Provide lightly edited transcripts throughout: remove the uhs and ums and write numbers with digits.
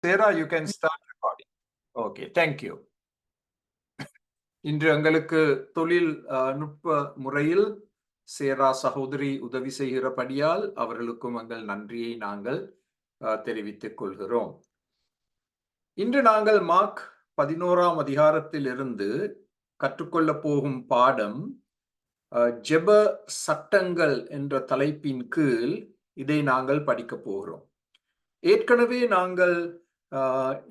Sarah, you can start recording. Okay, thank you. இன்று எங்களுக்கு தொழில் நுட்ப முறையில் சேரா சகோதரி உதவி செய்கிறபடியால் அவர்களுக்கும் எங்கள் நன்றியை நாங்கள் தெரிவித்துக் கொள்கிறோம். இன்று நாங்கள் மார்க் 11ஆம் அதிகாரத்தில் இருந்து கற்றுக்கொள்ள போகும் பாடம் ஜெப சட்டங்கள் என்ற தலைப்பின் கீழ் இதை நாங்கள் படிக்க போகிறோம். ஏற்கனவே நாங்கள்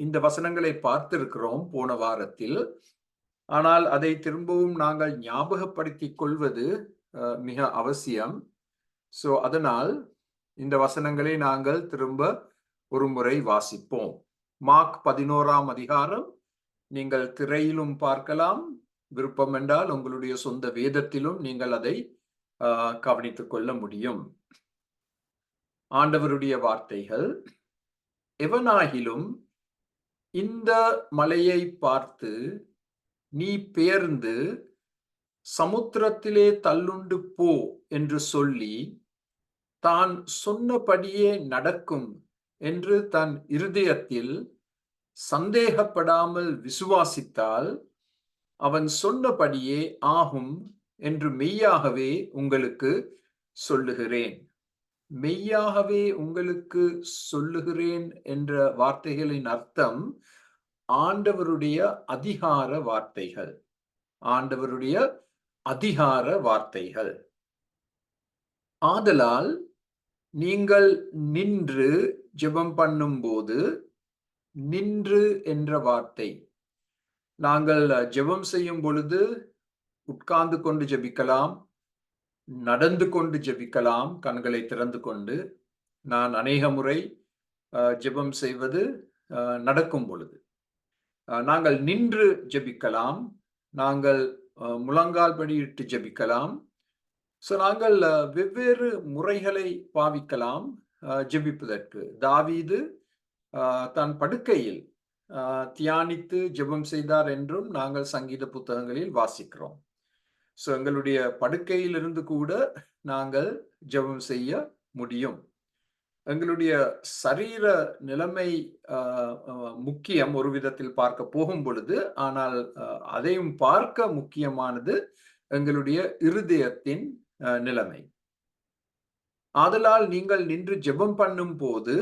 இந்த வசனங்களை பார்த்திருக்கிறோம் போன வாரத்தில். ஆனால் அதை திரும்பவும் நாங்கள் ஞாபகப்படுத்திக் கொள்வது மிக அவசியம். சோ அதனால் இந்த வசனங்களை நாங்கள் திரும்ப ஒரு முறை வாசிப்போம். மார்க் 11ஆம் அதிகாரம் நீங்கள் திரையிலும் பார்க்கலாம், விருப்பம் என்றால் உங்களுடைய சொந்த வேதத்திலும் நீங்கள் அதை கவனித்துக் கொள்ள முடியும். ஆண்டவருடைய வார்த்தைகள்: எவனாகிலும் இந்த மலையை பார்த்து நீ பெயர்ந்து சமுத்திரத்திலே தள்ளுண்டு போ என்று சொல்லி தான் சொன்னபடியே நடக்கும் என்று தன் இருதயத்தில் சந்தேகப்படாமல் விசுவாசித்தால் அவன் சொன்னபடியே ஆகும் என்று மெய்யாகவே உங்களுக்கு சொல்லுகிறேன். மெய்யாகவே உங்களுக்கு சொல்லுகிறேன் என்ற வார்த்தைகளின் அர்த்தம் ஆண்டவருடைய அதிகார வார்த்தைகள். ஆண்டவருடைய அதிகார வார்த்தைகள். ஆதலால் நீங்கள் நின்று ஜெபம் பண்ணும்போது, நின்று என்ற வார்த்தை, நாங்கள் ஜெபம் செய்யும் பொழுது உட்கார்ந்து கொண்டு ஜெபிக்கலாம், நடந்து கொண்டு ஜெபிக்கலாம், கண்களை திறந்து கொண்டு. நான் அநேக முறை ஜெபம் செய்வது நடக்கும் பொழுது. நாங்கள் நின்று ஜெபிக்கலாம், நாங்கள் முழங்கால் படியிட்டு ஜெபிக்கலாம். சோ நாங்கள் வெவ்வேறு முறைகளை பாவிக்கலாம் ஜெபிப்பதற்கு. தாவீது தன் படுக்கையில் தியானித்து ஜெபம் செய்தார் என்றும் நாங்கள் சங்கீத புத்தகங்களில் வாசிக்கிறோம். சோ எங்களுடைய படுக்கையிலிருந்து கூட நாங்கள் ஜெபம் செய்ய முடியும். எங்களுடைய சரீர நிலைமை முக்கியம் ஒரு விதத்தில் பார்க்க போகும் பொழுது. ஆனால் அதையும் பார்க்க முக்கியமானது எங்களுடைய இருதயத்தின் நிலைமை. ஆதலால் நீங்கள் நின்று ஜெபம் பண்ணும் போது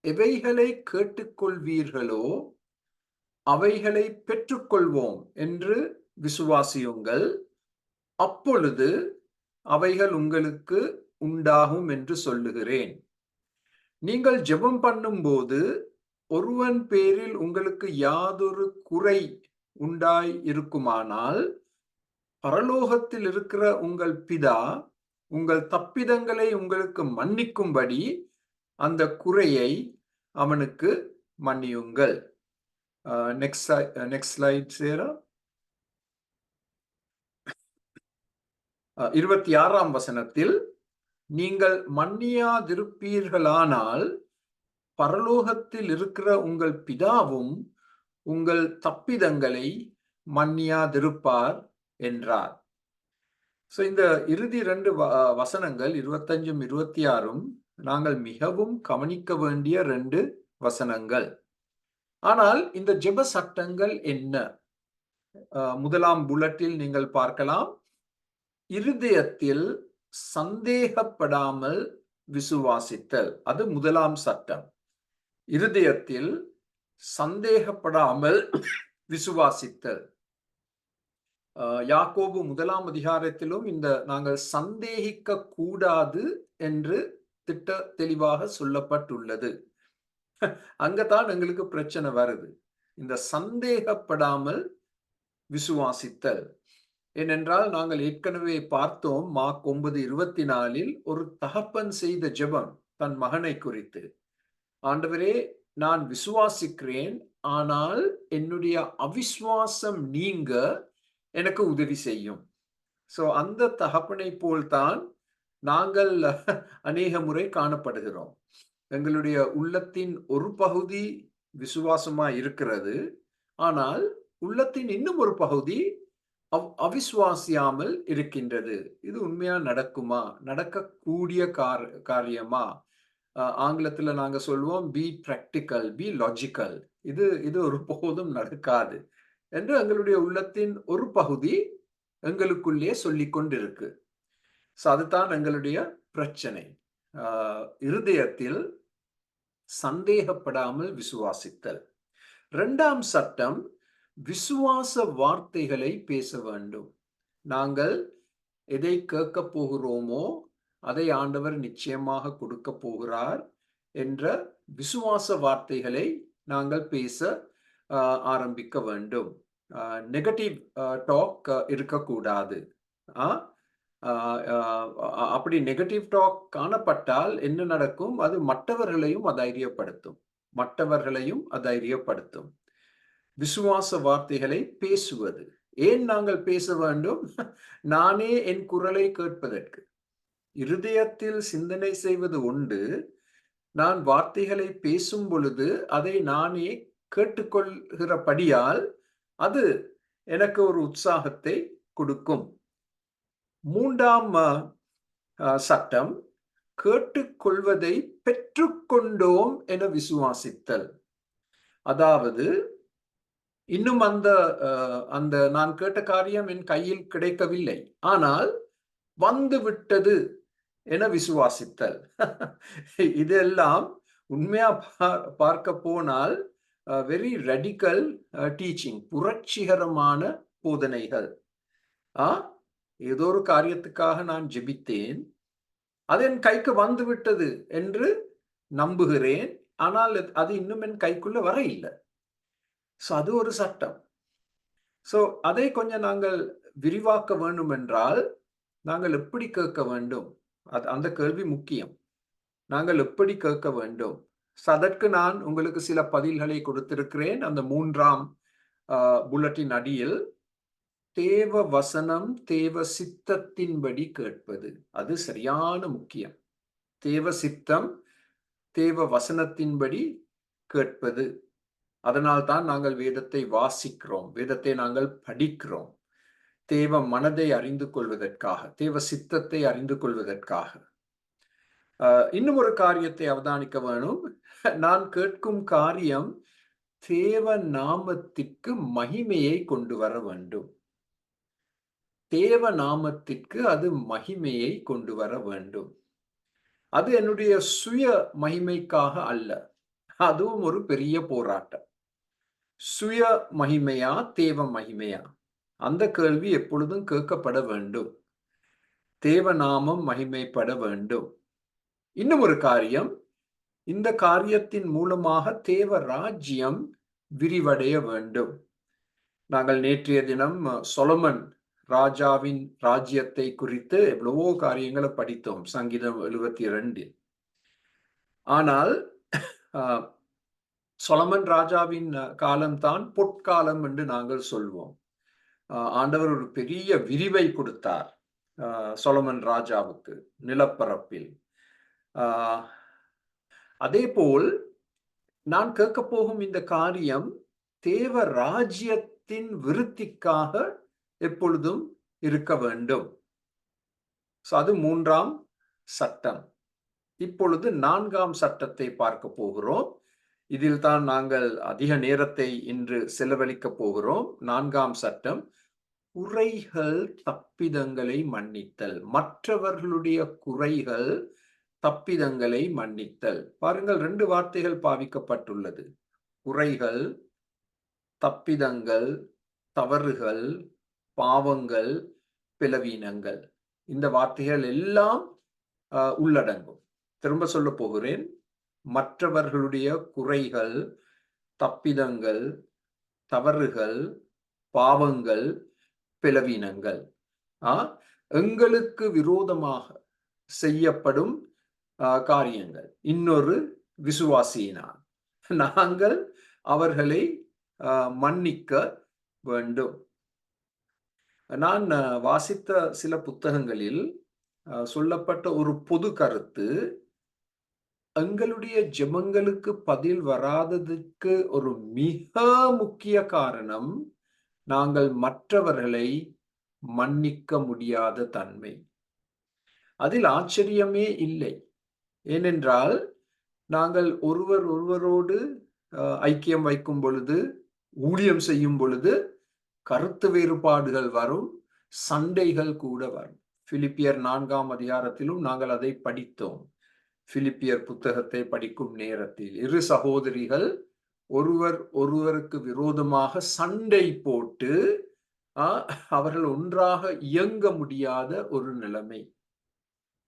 எவைகளை கேட்டுக்கொள்வீர்களோ அவைகளை பெற்றுக்கொள்வோம் என்று விசுவாசியுங்கள். அப்பொழுது அவைகள் உங்களுக்கு உண்டாகும் என்று சொல்லுகிறேன். நீங்கள் ஜெபம் பண்ணும்போது ஒருவன் பேரில் உங்களுக்கு யாதொரு குறை உண்டாய் இருக்குமானால் பரலோகத்தில் இருக்கிற உங்கள் பிதா உங்கள் தப்பிதங்களை உங்களுக்கு மன்னிக்கும்படி அந்த குறையை அவனுக்கு மன்னியுங்கள். நெக்ஸ்ட் ஸ்லைட் சேரா. 26ஆம் வசனத்தில், நீங்கள் மன்னியாதிருப்பீர்களானால் பரலோகத்தில் இருக்கிற உங்கள் பிதாவும் உங்கள் தப்பிதங்களை மன்னியாதிருப்பார் என்றார். சோ இந்த இறுதி 2 வசனங்கள் 25ம் 26ம் நாங்கள் மிகவும் கவனிக்க வேண்டிய 2 வசனங்கள். ஆனால் இந்த ஜெப சட்டங்கள் என்ன? முதலாம் புல்லட்டில் நீங்கள் பார்க்கலாம், இருதயத்தில் சந்தேகப்படாமல் விசுவாசித்தல். அது முதலாம் சட்டம். இருதயத்தில் சந்தேகப்படாமல் விசுவாசித்தல். யாக்கோபு 1ஆம் அதிகாரத்திலும் இந்த நாங்கள் சந்தேகிக்க கூடாது என்று திட்ட தெளிவாக சொல்லப்பட்டுள்ளது. அங்கதான் எங்களுக்கு பிரச்சனை வருது, இந்த சந்தேகப்படாமல் விசுவாசித்தல். ஏனென்றால் நாங்கள் ஏற்கனவே பார்த்தோம் மார்க் 9:24 ஒரு தகப்பன் செய்த ஜெபம் தன் மகனை குறித்து. ஆண்டவரே, நான் விசுவாசிக்கிறேன், ஆனால் என்னுடைய அவிசுவாசம் நீங்க எனக்கு உதவி செய்யும். சோ அந்த தகப்பனை போல்தான் நாங்கள் அநேக முறை காணப்படுகிறோம். எங்களுடைய உள்ளத்தின் ஒரு பகுதி விசுவாசமா இருக்கிறது, ஆனால் உள்ளத்தின் இன்னும் ஒரு பகுதி அவிசுவாசியாமல் இருக்கின்றது. இது உண்மையா நடக்குமா? நடக்கக்கூடிய காரியமா? ஆங்கிலத்துல நாங்க சொல்லுவோம் பி பிராக்டிக்கல், பி லாஜிக்கல். இது இது ஒருபோதும் நடக்காது என்று எங்களுடைய உள்ளத்தின் ஒரு பகுதி எங்களுக்குள்ளே சொல்லிக் கொண்டிருக்கு. அதுதான் எங்களுடைய பிரச்சனை. இருதயத்தில் சந்தேகப்படாமல் விசுவாசித்தல். 2ஆம் சட்டம், விசுவாச வார்த்தைகளை பேச வேண்டும். நாங்கள் எதை கேட்கப் போகிறோமோ அதை ஆண்டவர் நிச்சயமாக கொடுக்கப் போகிறார் என்ற விசுவாச வார்த்தைகளை நாங்கள் பேச ஆரம்பிக்க வேண்டும். நெகட்டிவ் டாக் இருக்கக்கூடாது. அப்படி நெகட்டிவ் டாக் காணப்பட்டால் என்ன நடக்கும்? அது மற்றவர்களையும் அதைரியப்படுத்தும். மற்றவர்களையும் அதைரியப்படுத்தும். விசுவாச வார்த்தைகளை பேசுவது. ஏன் நாங்கள் பேச வேண்டும்? நானே என் குரலை கேட்பதற்கு. இருதயத்தில் சிந்தனை செய்வது உண்டு. நான் வார்த்தைகளை பேசும் பொழுது அதை நானே கேட்டுக்கொள்கிறபடியால் அது எனக்கு ஒரு உற்சாகத்தை கொடுக்கும். 3ஆம் சட்டம், கேட்டுக்கொள்வதை பெற்றுக்கொண்டோம் என விசுவாசித்தல். அதாவது இன்னும் அந்த நான் கேட்ட காரியம் என் கையில் கிடைக்கவில்லை, ஆனால் வந்து விட்டது என விசுவாசித்தல். இதெல்லாம் உண்மையா பார்க்க போனால் வெரி ரடிக்கல் டீச்சிங், புரட்சிகரமான போதனைகள். ஏதோ ஒரு காரியத்துக்காக நான் ஜெபித்தேன், அது என் கைக்கு வந்து விட்டது என்று நம்புகிறேன், ஆனால் அது இன்னும் என் கைக்குள்ள வர இல்லை. அது ஒரு சட்டம். அதை கொஞ்சம் நாங்கள் விரிவாக்க வேண்டும் என்றால் நாங்கள் எப்படி கேட்க வேண்டும்? அந்த கேள்வி முக்கியம். நாங்கள் எப்படி கேட்க வேண்டும்? அதற்கு நான் உங்களுக்கு சில பதில்களை கொடுத்திருக்கிறேன். அந்த 3ஆம் புல்லட்டின் அடியில் தேவ வசனம், தேவ சித்தத்தின்படி கேட்பது. அது சரியான முக்கியம். தேவ சித்தம், தேவ வசனத்தின்படி கேட்பது. அதனால் தான் நாங்கள் வேதத்தை வாசிக்கிறோம், வேதத்தை நாங்கள் படிக்கிறோம். தேவ மனதை அறிந்து கொள்வதற்காக, தேவ சித்தத்தை அறிந்து கொள்வதற்காக. இன்னும் ஒரு காரியத்தை அவதானிக்க வேணும். நான் கேட்கும் காரியம் தேவ நாமத்திற்கு மகிமையை கொண்டு வர வேண்டும். தேவ நாமத்திற்கு அது மகிமையை கொண்டு வர வேண்டும். அது என்னுடைய சுய மகிமைக்காக அல்ல. அதுவும் ஒரு பெரிய போராட்டம். சுய மகிமையா, தேவ மகிமையா? அந்த கேள்வி எப்பொழுதும் கேட்கப்பட வேண்டும். தேவ நாமம் மகிமைப்பட வேண்டும். இன்னும் ஒரு காரியம், இந்த காரியத்தின் மூலமாக தேவ ராஜ்யம் விரிவடைய வேண்டும். நாங்கள் நேற்றைய தினம் சொலமன் ராஜாவின் ராஜ்யத்தை குறித்து எவ்வளவோ காரியங்களை படித்தோம், சங்கீதம் 72. ஆனால் சொலமன் ராஜாவின் காலம்தான் பொற்காலம் என்று நாங்கள் சொல்வோம். ஆண்டவர் ஒரு பெரிய விரிவை கொடுத்தார் சொலமன் ராஜாவுக்கு நிலப்பரப்பில். அதே போல் நான் கேட்க போகும் இந்த காரியம் தேவ ராஜ்யத்தின் விருத்திக்காக எப்பொழுதும் இருக்க வேண்டும். அது 3ஆம் சட்டம். இப்பொழுது 4ஆம் சட்டத்தை பார்க்க போகிறோம். இதில் தான் நாங்கள் அதிக நேரத்தை இன்று செலவழிக்க போகிறோம். 4ஆம் சட்டம், குறைகள் தப்பிதங்களை மன்னித்தல். மற்றவர்களுடைய குறைகள் தப்பிதங்களை மன்னித்தல். பாருங்கள், 2 வார்த்தைகள் பாவிக்கப்பட்டுள்ளது. குறைகள், தப்பிதங்கள், தவறுகள், பாவங்கள், பிளவீனங்கள். இந்த வார்த்தைகள் எல்லாம் உள்ளடங்கும். திரும்ப சொல்ல போகிறேன். மற்றவர்களுடைய குறைகள், தப்பிதங்கள், தவறுகள், பாவங்கள், பிளவீனங்கள். எங்களுக்கு விரோதமாக செய்யப்படும் காரியங்கள் இன்னொரு விசுவாசியினால் நாங்கள் அவர்களை மன்னிக்க வேண்டும். நான் வாசித்த சில புத்தகங்களில் சொல்லப்பட்ட ஒரு பொது கருத்து, எங்களுடைய ஜெபங்களுக்கு பதில் வராததுக்கு ஒரு மிக முக்கிய காரணம் நாங்கள் மற்றவர்களை மன்னிக்க முடியாத தன்மை. அதில் ஆச்சரியமே இல்லை. ஏனென்றால் நாங்கள் ஒருவர் ஒருவரோடு ஐக்கியம் வைக்கும் பொழுது, ஊழியம் செய்யும் பொழுது கருத்து வேறுபாடுகள் வரும், சண்டைகள் கூட வரும். பிலிப்பியர் 4ஆம் அதிகாரத்திலும் நாங்கள் அதை படித்தோம். பிலிப்பியர் புத்தகத்தை படிக்கும் நேரத்தில் இரு சகோதரிகள் ஒருவர் ஒருவருக்கு விரோதமாக சண்டை போட்டு அவர்கள் ஒன்றாக இயங்க முடியாத ஒரு நிலைமை.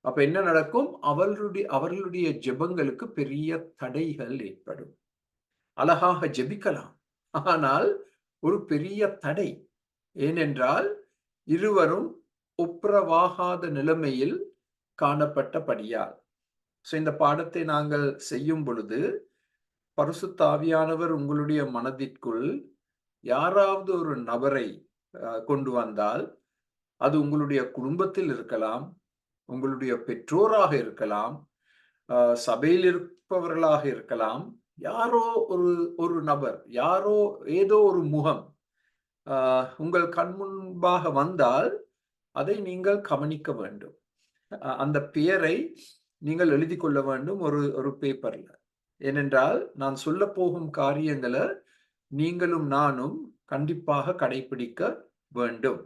அப்ப என்ன நடக்கும்? அவர்களுடைய ஜெபங்களுக்கு பெரிய தடைகள் ஏற்படும். அழகாக ஜெபிக்கலாம், ஆனால் ஒரு பெரிய தடை. ஏனென்றால் இருவரும் ஒப்புரவாகாத நிலைமையில் காணப்பட்டபடியால். இந்த பாடத்தை நாங்கள் செய்யும் பொழுது பரிசுத்த ஆவியானவர் உங்களுடைய மனதிற்குள் யாராவது ஒரு நபரை கொண்டு வந்தால், அது உங்களுடைய குடும்பத்தில் இருக்கலாம், உங்களுடைய பெற்றோராக இருக்கலாம், சபையில் இருப்பவர்களாக இருக்கலாம், யாரோ ஒரு நபர், யாரோ ஏதோ ஒரு முகம் உங்கள் கண் முன்பாக வந்தால் அதை நீங்கள் கவனிக்க வேண்டும். அந்த பெயரை நீங்கள் எழுதி கொள்ள வேண்டும் ஒரு பேப்பர்ல. ஏனென்றால் நான் சொல்ல போகும் காரியங்களை நீங்களும் நானும் கண்டிப்பாக கடைபிடிக்க வேண்டும்.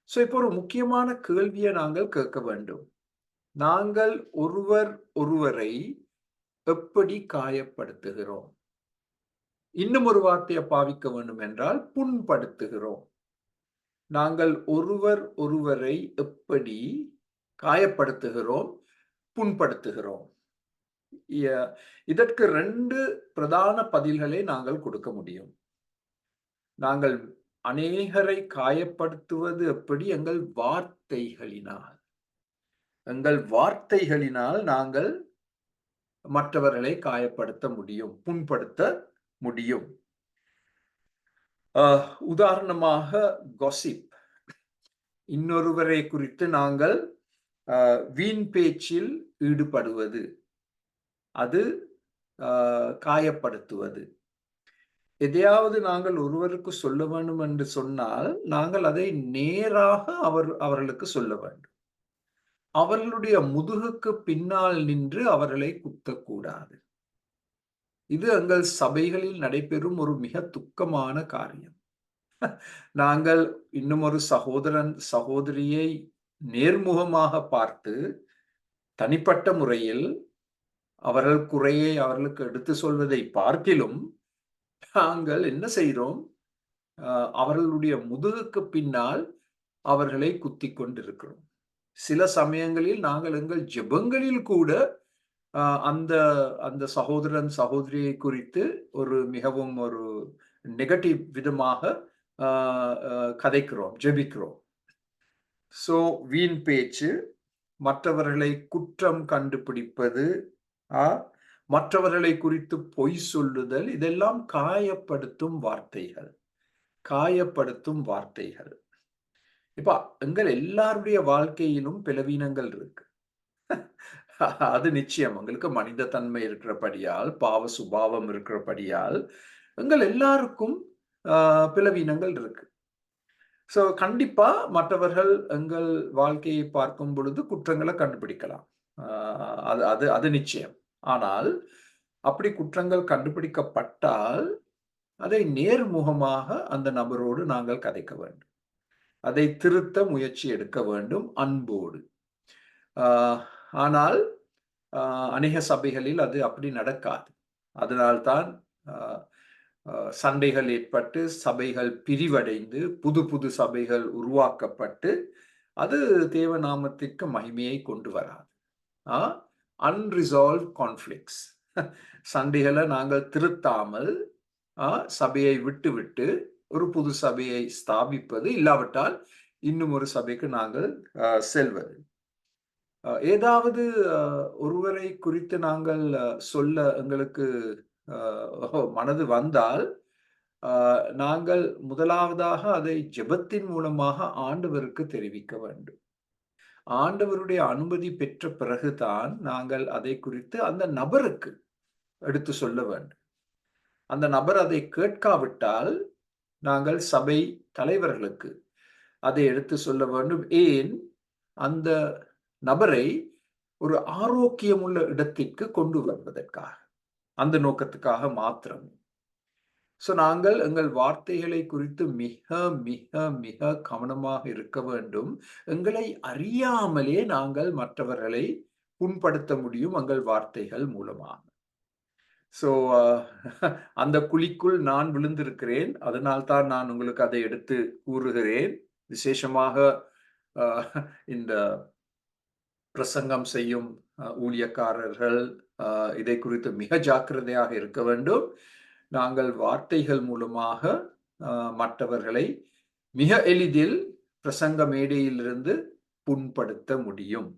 இப்போ ஒரு முக்கியமான கேள்வியை நாங்கள் கேட்க வேண்டும். நாங்கள் ஒருவர் ஒருவரை எப்படி காயப்படுத்துகிறோம்? இன்னும் ஒரு வார்த்தையை பாவிக்க வேண்டும் என்றால் புண்படுத்துகிறோம். நாங்கள் ஒருவர் ஒருவரை எப்படி காயப்படுத்துகிறோம், புண்படுத்துகிறோம்? இதற்கு 2 பிரதான பதில்களை நாங்கள் கொடுக்க முடியும். நாங்கள் அநேகரை காயப்படுத்துவது எப்படி? எங்கள் வார்த்தைகளினால். எங்கள் வார்த்தைகளினால் நாங்கள் மற்றவர்களை காயப்படுத்த முடியும், புண்படுத்த முடியும். உதாரணமாக காசிப், இன்னொருவரை குறித்து நாங்கள் வீண் பேச்சில் ஈடுபடுவது, அது காயப்படுத்துவது. எதையாவது நாங்கள் ஒருவருக்கு சொல்ல வேண்டும் என்று சொன்னால் நாங்கள் அதை நேராக அவர்களுக்கு சொல்ல வேண்டும். அவர்களுடைய முதுகுக்கு பின்னால் நின்று அவர்களை குத்தக்கூடாது. இது எங்கள் சபைகளில் நடைபெறும் ஒரு மிக துக்கமான காரியம். நாங்கள் இன்னும் ஒரு சகோதரன் சகோதரியை நேர்முகமாக பார்த்து தனிப்பட்ட முறையில் அவர்கள் குறையை அவர்களுக்கு எடுத்து சொல்வதை பார்க்கிலும் நாங்கள் என்ன செய்கிறோம்? அவர்களுடைய முதுகுக்கு பின்னால் அவர்களை குத்தி கொண்டிருக்கிறோம். சில சமயங்களில் நாங்கள் எங்கள் ஜெபங்களில் கூட அந்த அந்த சகோதரன் சகோதரியை குறித்து மிகவும் ஒரு நெகட்டிவ் விதமாக கதைக்கிறோம், ஜெபிக்கிறோம். வீண் பேச்சு, மற்றவர்களை குற்றம் கண்டுபிடிப்பது, மற்றவர்களை குறித்து பொய் சொல்லுதல், இதெல்லாம் காயப்படுத்தும் வார்த்தைகள். காயப்படுத்தும் வார்த்தைகள். இப்ப எங்கள் எல்லாருடைய வாழ்க்கையிலும் பலவீனங்கள் இருக்கு. அது நிச்சயம். எங்களுக்கு மனித தன்மை இருக்கிறபடியால், பாவ சுபாவம் இருக்கிறபடியால் எங்கள் எல்லாருக்கும் பலவீனங்கள் இருக்கு. கண்டிப்பா மற்றவர்கள் எங்கள் வாழ்க்கையை பார்க்கும் பொழுது குற்றங்களை கண்டுபிடிக்கலாம். அது நிச்சயம். ஆனால் அப்படி குற்றங்கள் கண்டுபிடிக்கப்பட்டால் அதை நேர்முகமாக அந்த நபரோடு நாங்கள் கதைக்க வேண்டும். அதை திருத்த முயற்சி எடுக்க வேண்டும் அன்போடு. ஆனால் அநேக சபைகளில் அது அப்படி நடக்காது. அதனால்தான் சண்டைகள் ஏற்பட்டு சபைகள் பிரிவடைந்து புது புது சபைகள் உருவாக்கப்பட்டு அது தேவநாமத்திற்கு மகிமையை கொண்டு வராது. அன்ரிசால்வ் கான்ஃப்ளிக்ட்ஸ், சண்டைகளை நாங்கள் திருத்தாமல் சபையை விட்டு ஒரு புது சபையை ஸ்தாபிப்பது, இல்லாவிட்டால் இன்னும் ஒரு சபைக்கு நாங்கள் செல்வது. ஏதாவது ஒருவரை குறித்து நாங்கள் சொல்ல எங்களுக்கு மனது வந்தால் நாங்கள் முதலாவதாக அதை ஜெபத்தின் மூலமாக ஆண்டவருக்கு தெரிவிக்க வேண்டும். ஆண்டவருடைய அனுமதி பெற்ற பிறகுதான் நாங்கள் அதை குறித்து அந்த நபருக்கு எடுத்து சொல்ல வேண்டும். அந்த நபர் அதை கேட்காவிட்டால் நாங்கள் சபை தலைவர்களுக்கு அதை எடுத்து சொல்ல வேண்டும். ஏன் அந்த நபரை ஒரு ஆரோக்கியமுள்ள இடத்திற்கு கொண்டு வருவதற்காக, அந்த நோக்கத்துக்காக மாத்திரம். நாங்கள் எங்கள் வார்த்தைகளை குறித்து மிக மிக மிக கவனமாக இருக்க வேண்டும். எங்களை அறியாமலே நாங்கள் மற்றவர்களை புண்படுத்த முடியும் எங்கள் வார்த்தைகள் மூலமாக. ஸோ அந்த குழிக்குள் நான் விழுந்திருக்கிறேன். அதனால்தான் நான் உங்களுக்கு அதை எடுத்து கூறுகிறேன். விசேஷமாக இந்த பிரசங்கம் செய்யும் ஊழியக்காரர்கள் இதை குறித்து மிக ஜாக்கிரதையாக இருக்க வேண்டும். நாங்கள் வார்த்தைகள் மூலமாக மற்றவர்களை மிக எளிதில் பிரசங்க மேடையிலிருந்து புண்படுத்த முடியும்.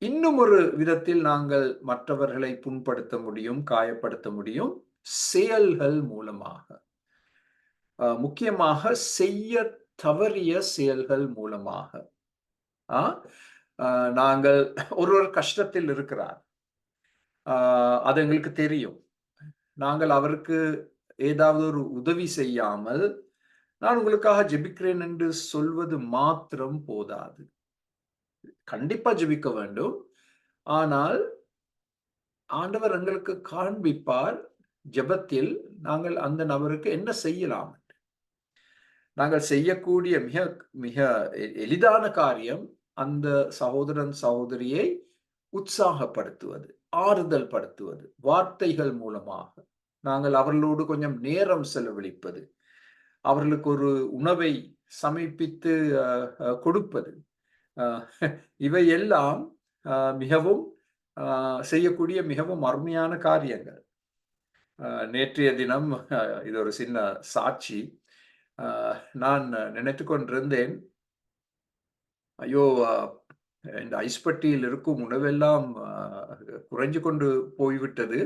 இன்னும் ஒரு விதத்தில் நாங்கள் மற்றவர்களை புண்படுத்த முடியும், காயப்படுத்த முடியும், செயல்கள் மூலமாக. முக்கியமாக செய்ய தவறிய செயல்கள் மூலமாக. நாங்கள் ஒருவர் கஷ்டத்தில் இருக்கிறார், அது எங்களுக்கு தெரியும். நாங்கள் அவருக்கு ஏதாவது ஒரு உதவி செய்யாமல் நான் உங்களுக்காக ஜெபிக்கிறேன் என்று சொல்வது மாத்திரம் போதாது. கண்டிப்பா ஜெபிக்க வேண்டும். ஆனால் ஆண்டவர் எங்களுக்கு காண்பிப்பார் ஜெபத்தில் நாங்கள் அந்த நபருக்கு என்ன செய்யலாம். நாங்கள் செய்யக்கூடிய மிக மிக எளிதான காரியம் அந்த சகோதரன் சகோதரியை உற்சாகப்படுத்துவது, ஆறுதல் படுத்துவது, வார்த்தைகள் மூலமாக நாங்கள் அவர்களோடு கொஞ்சம் நேரம் செலவழிப்பது, அவர்களுக்கு ஒரு உணவை சமைப்பித்து கொடுப்பது, இவையெல்லாம் மிகவும் செய்யக்கூடிய மிகவும் அருமையான காரியங்கள். நேற்றைய தினம் இது ஒரு சின்ன சாட்சி. நான் நினைத்து கொண்டிருந்தேன், ஐயோ, இந்த ஐஸ்பட்டியில் இருக்கும் உணவெல்லாம் குறைஞ்சு கொண்டு போய்விட்டது.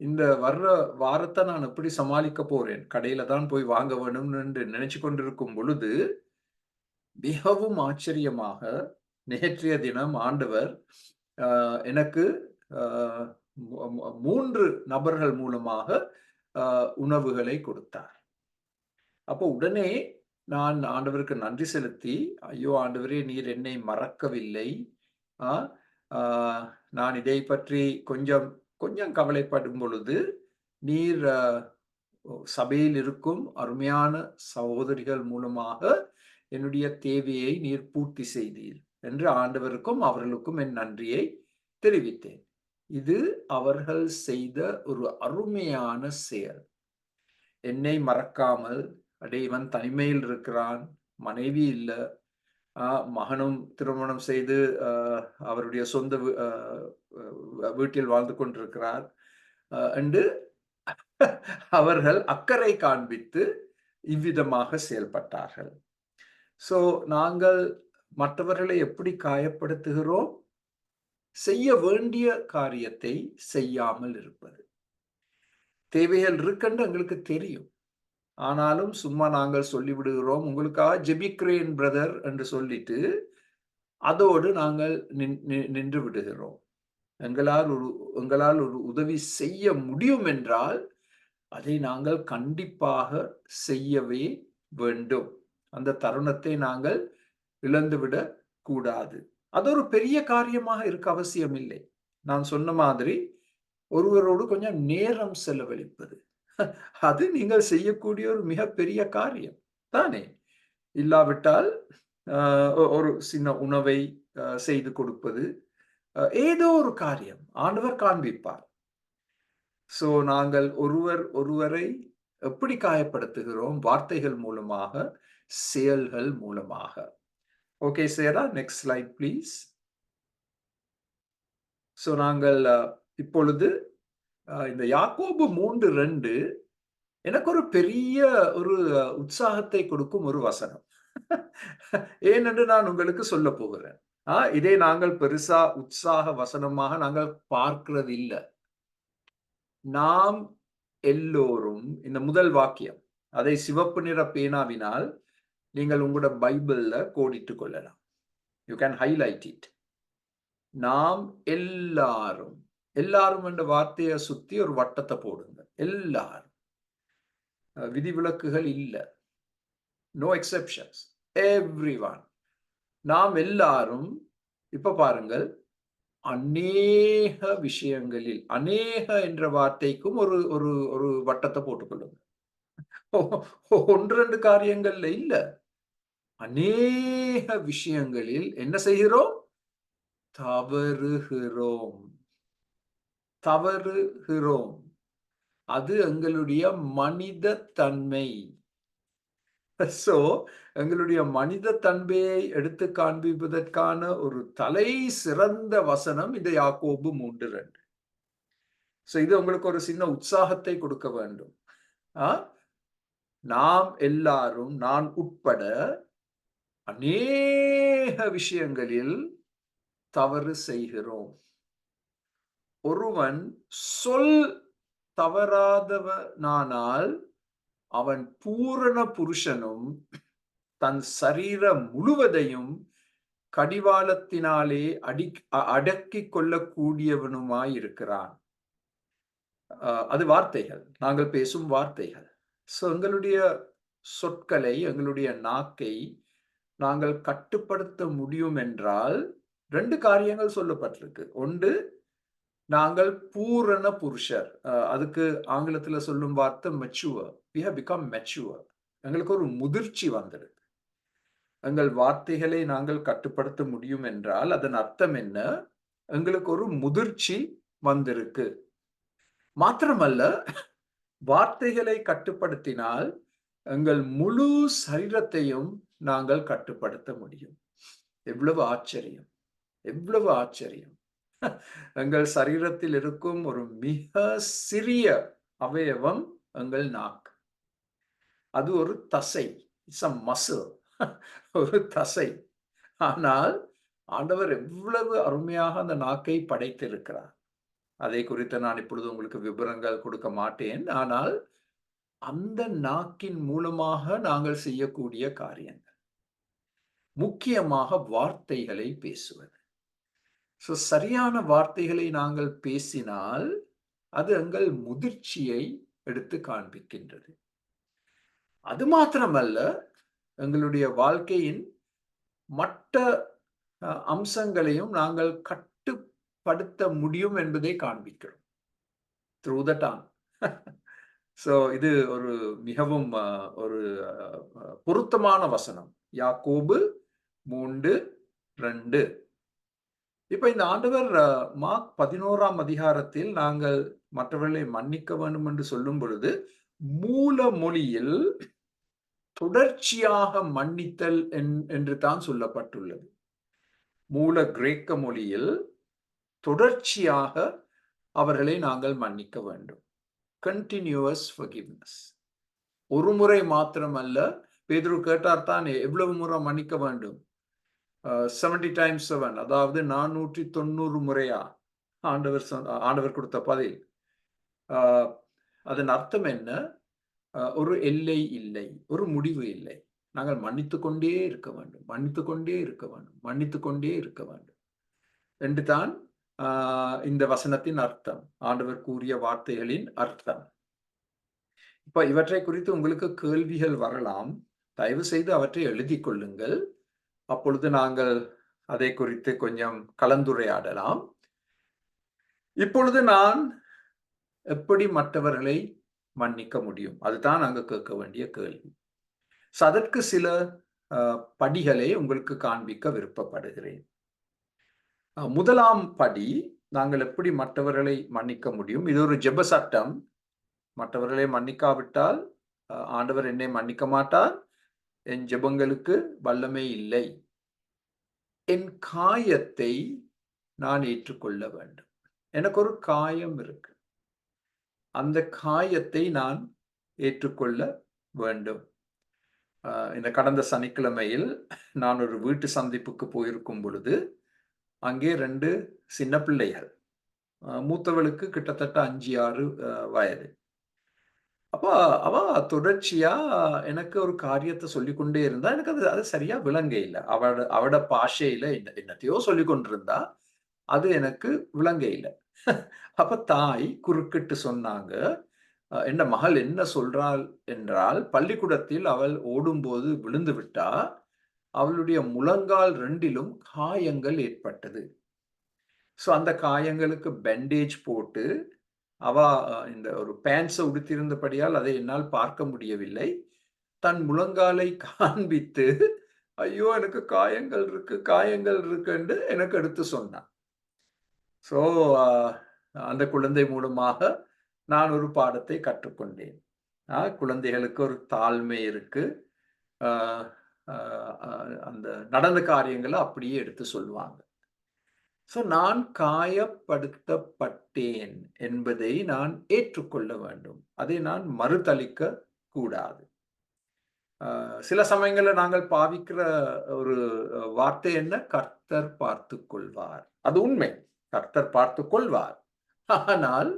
இந்த வர்ற வாரத்தை நான் எப்படி சமாளிக்க போறேன்? கடையில தான் போய் வாங்க வேணும் என்று நினைச்சு கொண்டிருக்கும் பொழுது, மிகவும் ஆச்சரியமாக நேற்றைய தினம் ஆண்டவர் எனக்கு 3 நபர்கள் மூலமாக உணவுகளை கொடுத்தார். அப்போ உடனே நான் ஆண்டவருக்கு நன்றி செலுத்தி, ஐயோ ஆண்டவரே, நீர் என்னை மறக்கவில்லை. நான் இதை பற்றி கொஞ்சம் கொஞ்சம் கவலைப்படும் பொழுது நீர் சபையில் இருக்கும் அருமையான சகோதரிகள் மூலமாக என்னுடைய தேவையை நீர் பூர்த்தி செய்தீர் என்று ஆண்டவருக்கும் அவர்களுக்கும் என் நன்றியை தெரிவித்தேன். இது அவர்கள் செய்த ஒரு அருமையான செயல். என்னை மறக்காமல், அடே இவன் தனிமையில் இருக்கிறான், மனைவி இல்ல, மகனும் திருமணம் செய்து அவருடைய சொந்த வீட்டில் வாழ்ந்து கொண்டிருக்கிறார் என்று அவர்கள் அக்கறை காண்பித்து இவ்விதமாக செயல்பட்டார்கள். நாங்கள் மற்றவர்களை எப்படி காயப்படுத்துகிறோம்? செய்ய வேண்டிய காரியத்தை செய்யாமல் இருப்பது. தேவைகள் இருக்குன்னு எங்களுக்கு தெரியும், ஆனாலும் சும்மா நாங்கள் சொல்லிவிடுகிறோம், உங்களுக்காக ஜெபிக்கிறேன் பிரதர் என்று சொல்லிட்டு அதோடு நாங்கள் நின்று விடுகிறோம். எங்களால் ஒரு உதவி செய்ய முடியும் என்றால் அதை நாங்கள் கண்டிப்பாக செய்யவே வேண்டும். அந்த தருணத்தை நாங்கள் இழந்துவிடக் கூடாது. அது ஒரு பெரிய காரியமாக இருக்க அவசியம் இல்லை. நான் சொன்ன மாதிரி ஒருவரோடு கொஞ்சம் நேரம் செலவழிப்பது, அது நீங்கள் செய்யக்கூடிய ஒரு மிகப்பெரிய காரியம் தானே. இல்லாவிட்டால் ஒரு சின்ன உணவை செய்து கொடுப்பது, ஏதோ ஒரு காரியம் ஆண்டவர் காண்பிப்பார். நாங்கள் ஒருவரை எப்படி காயப்படுத்துகிறோம்? வார்த்தைகள் மூலமாக, செயல்கள் மூலமாக. ஓகே சேரா, நெக்ஸ்ட் ஸ்லைட் ப்ளீஸ். நாங்கள் இப்பொழுது இந்த யாக்கோபு 3:2 எனக்கு ஒரு பெரிய ஒரு உற்சாகத்தை கொடுக்கும் ஒரு வசனம். ஏனென்று நான் உங்களுக்கு சொல்ல போகிறேன். இதை நாங்கள் பெருசா உற்சாக வசனமாக நாங்கள் பார்க்கிறது இல்லை. நாம் எல்லோரும், இந்த முதல் வாக்கியம், அதை சிவப்பு நிற பேனாவினால் நீங்கள் உங்களோட பைபிள்ல கோடிட்டுக் கொள்ளலாம். You can highlight it. நாம் எல்லாரும், எல்லாரும் என்ற வார்த்தையை சுத்தி ஒரு வட்டத்தை போடுங்க. எல்லாரும், விதிவிலக்குகள் இல்லை, நோ எக்ஸெப்ஷன்ஸ், எவ்ரிஒன். நாம் எல்லாரும் இப்ப பாருங்கள், அநேக விஷயங்களில், அநேக என்ற வார்த்தைக்கும் ஒரு ஒரு ஒரு வட்டத்தை போட்டுக்கொள்ளுங்க. 1, 2 காரியங்கள்ல இல்ல. அநேக விஷயங்களில் என்ன செய்கிறோம்? தவறுகிறோம். தவறுகிறோம். அது எங்களுடைய மனித தன்மை. சோ, எங்களுடைய மனித தன்மையை எடுத்து காண்பிப்பதற்கான ஒரு தலை சிறந்த வசனம் இந்த யாக்கோபு 3:2. சோ, இது உங்களுக்கு ஒரு சின்ன உற்சாகத்தை கொடுக்க வேண்டும். ஆ? நாம் எல்லாரும், நான் உட்பட அநேக விஷயங்களில் தவறு செய்கிறோம். ஒருவன் சொல் தவறாதவனானால் அவன் பூரண புருஷனும் தன் சரீரம் முழுவதையும் கடிவாளத்தினாலே அடக்கிக் கொள்ளக்கூடியவனுமாயிருக்கிறான். அது வார்த்தைகள். நாங்கள் பேசும் வார்த்தைகள். சோ, எங்களுடைய சொற்களை, எங்களுடைய நாக்கை நாங்கள் கட்டுப்படுத்த முடியும் என்றால் 2 காரியங்கள் சொல்லப்பட்டிருக்கு. ஒன்று, நாங்கள் பூரண புருஷர். அதுக்கு ஆங்கிலத்துல சொல்லும் வார்த்தை mature. We have become mature. எங்களுக்கு ஒரு முதிர்ச்சி வந்துடுது. எங்கள் வார்த்தைகளை நாங்கள் கட்டுப்படுத்த முடியும் என்றால் அதன் அர்த்தம் என்ன? எங்களுக்கு ஒரு முதிர்ச்சி வந்திருக்கு. மாத்திரமல்ல, வார்த்தைகளை கட்டுப்படுத்தினால் எங்கள் முழு சரீரத்தையும் நாங்கள் கட்டுப்படுத்த முடியும். எவ்வளவு ஆச்சரியம்! எவ்வளவு ஆச்சரியம்! எங்கள் சரீரத்தில் இருக்கும் ஒரு மிக சிறிய அவயவம் எங்கள் நாக்கு. அது ஒரு தசை. It's a muscle. ஒரு தசை. ஆனால் ஆண்டவர் எவ்வளவு அருமையாக அந்த நாக்கை படைத்திருக்கிறார். அதை குறித்து நான் இப்பொழுது உங்களுக்கு விவரங்கள் கொடுக்க மாட்டேன். ஆனால் அந்த நாக்கின் மூலமாக நாங்கள் செய்யக்கூடிய காரியங்கள். முக்கியமாக வார்த்தைகளை பேசுவது. சோ, சரியான வார்த்தைகளை நாங்கள் பேசினால் அது எங்கள் முதிர்ச்சியை எடுத்து காண்பிக்கின்றது. அது மாத்திரமல்ல, எங்களுடைய வாழ்க்கையின் மற்ற அம்சங்களையும் நாங்கள் கட்டுப்படுத்த முடியும் என்பதை காண்பிக்கிறோம். Through the tongue. சோ, இது ஒரு மிகவும் ஒரு பொருத்தமான வசனம். யாக்கோபு 3:2. இப்ப இந்த ஆண்டவர் மார்க் 11ஆம் அதிகாரத்தில் நாங்கள் மற்றவர்களை மன்னிக்க வேண்டும் என்று சொல்லும் பொழுது, மூல மொழியில் தொடர்ச்சியாக மன்னித்தல் என்று தான் சொல்லப்பட்டுள்ளது. மூல கிரேக்க மொழியில் தொடர்ச்சியாக அவர்களை நாங்கள் மன்னிக்க வேண்டும். Continuous forgiveness. ஒரு முறை மாத்திரமல்ல. பேதுரு கேட்டார் தானே, எவ்வளவு முறை மன்னிக்க வேண்டும்? 70 times 7, அதாவது 490 முறையா? ஆண்டவர் கொடுத்த பதில். அதன் அர்த்தம் என்ன? ஒரு எல்லை இல்லை, ஒரு முடிவு இல்லை. நாங்கள் மன்னித்துக் கொண்டே இருக்க வேண்டும், மன்னித்துக் கொண்டே இருக்க வேண்டும், மன்னித்துக் கொண்டே இருக்க வேண்டும் என்று தான் இந்த வசனத்தின் அர்த்தம். ஆண்டவர் கூறிய வார்த்தைகளின் அர்த்தம். இப்ப இவற்றை குறித்து உங்களுக்கு கேள்விகள் வரலாம். தயவு செய்து அவற்றை எழுதிக் கொள்ளுங்கள். அப்பொழுது நாங்கள் அதை குறித்து கொஞ்சம் கலந்துரையாடலாம். இப்பொழுது நான் எப்படி மற்றவர்களை மன்னிக்க முடியும்? அதுதான் நாங்க கேட்க வேண்டிய கேள்வி. அதற்கு சில படிகளை உங்களுக்கு காண்பிக்க விருப்பப்படுகிறேன். முதலாம் படி, நாங்கள் எப்படி மற்றவர்களை மன்னிக்க முடியும்? இது ஒரு ஜெப சட்டம். மற்றவர்களை மன்னிக்காவிட்டால் ஆண்டவர் என்னை மன்னிக்க மாட்டார். என் ஜெபங்களுக்கு வல்லமை இல்லை. என் காயத்தை நான் ஏற்றுக்கொள்ள வேண்டும். எனக்கு ஒரு காயம் இருக்கு. அந்த காயத்தை நான் ஏற்றுக்கொள்ள வேண்டும். இந்த கடந்த சனிக்கிழமையில் நான் ஒரு வீட்டு சந்திப்புக்கு போயிருக்கும் பொழுது, அங்கே 2 சின்ன பிள்ளைகள். மூத்தவளுக்கு கிட்டத்தட்ட 5, 6 வயது. அப்ப அவ தொடர்ச்சியா எனக்கு ஒரு காரியத்தை சொல்லிக்கொண்டே இருந்தா. எனக்கு அது சரியா விளங்க இல்ல. அவட பாஷையில என்னத்தையோ சொல்லிக் கொண்டிருந்தா. அது எனக்கு விளங்க இல்ல. அப்ப தாய் குறுக்கிட்டு சொன்னாங்க. என் மகள் என்ன சொல்றாள் என்றால், பள்ளிக்கூடத்தில் அவள் ஓடும்போது விழுந்து விட்டா. அவளுடைய முழங்கால் 2லும் காயங்கள் ஏற்பட்டது. ஸோ அந்த காயங்களுக்கு பேண்டேஜ் போட்டு அவ இந்த ஒரு பேண்ட்ஸை உடுத்தியிருந்தபடியால் அதை என்னால் பார்க்க முடியவில்லை. தன் முழங்காலை காண்பித்து, ஐயோ எனக்கு காயங்கள் இருக்கு காயங்கள் இருக்குன்னு எனக்கு எடுத்து சொன்னான். ஸோ அந்த குழந்தை மூலமாக நான் ஒரு பாடத்தை கற்றுக்கொண்டேன். குழந்தைகளுக்கு ஒரு தாழ்மை இருக்கு. ஆஹ் அந்த நடந்த காரியங்களை அப்படியே எடுத்து சொல்லுவாங்க. ஸோ நான் காயப்படுத்தப்பட்டேன் என்பதை நான் ஏற்றுக்கொள்ள வேண்டும். அதை நான் மறுதலிக்க கூடாது. சில சமயங்களில் நாங்கள் பாவிக்கிற ஒரு வார்த்தை என்ன? கர்த்தர் பார்த்துக் கொள்வார். அது உண்மை. கர்த்தர் பார்த்துக் கொள்வார். ஆனால்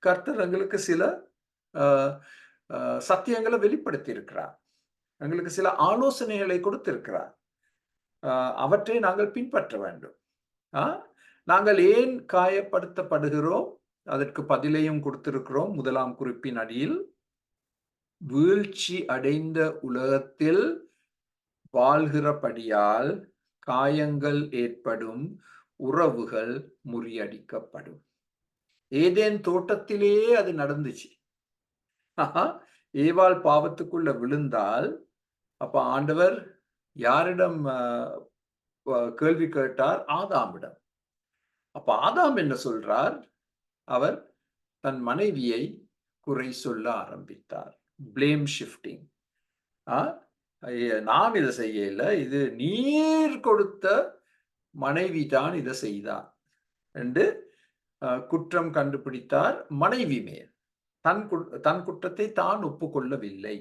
கர்த்தர் எங்களுக்கு சில சத்தியங்களை வெளிப்படுத்தி இருக்கிறார். எங்களுக்கு சில ஆலோசனைகளை கொடுத்திருக்கிறார். அவற்றை நாங்கள் பின்பற்ற வேண்டும். நாங்கள் ஏன் காயப்படுத்தப்படுகிறோம்? அதற்கு பதிலையும் கொடுத்திருக்கிறோம். முதலாம் குறிப்பின் அடியில், வீழ்ச்சி அடைந்த உலகத்தில் வாழ்கிறபடியால் காயங்கள் ஏற்படும், உறவுகள் முறியடிக்கப்படும். ஏதேன் தோட்டத்திலே அது நடந்துச்சு. ஏவாள் பாவத்துக்குள்ள விழுந்தால் அப்ப ஆண்டவர் யாரிடம் கேள்வி கேட்டார்? ஆதாமிடம். அப்ப ஆதாம் என்ன சொல்றார்? அவர் தன் மனைவியை குறை சொல்ல ஆரம்பித்தார். Blame shifting. நான் இதை செய்யல, இது நீர் கொடுத்த மனைவி தான் இதை செய்தார் என்று குற்றம் கண்டுபிடித்தார் மனைவி மேல். தன் குற்றத்தை தான் ஒப்புக்கொள்ளவில்லை.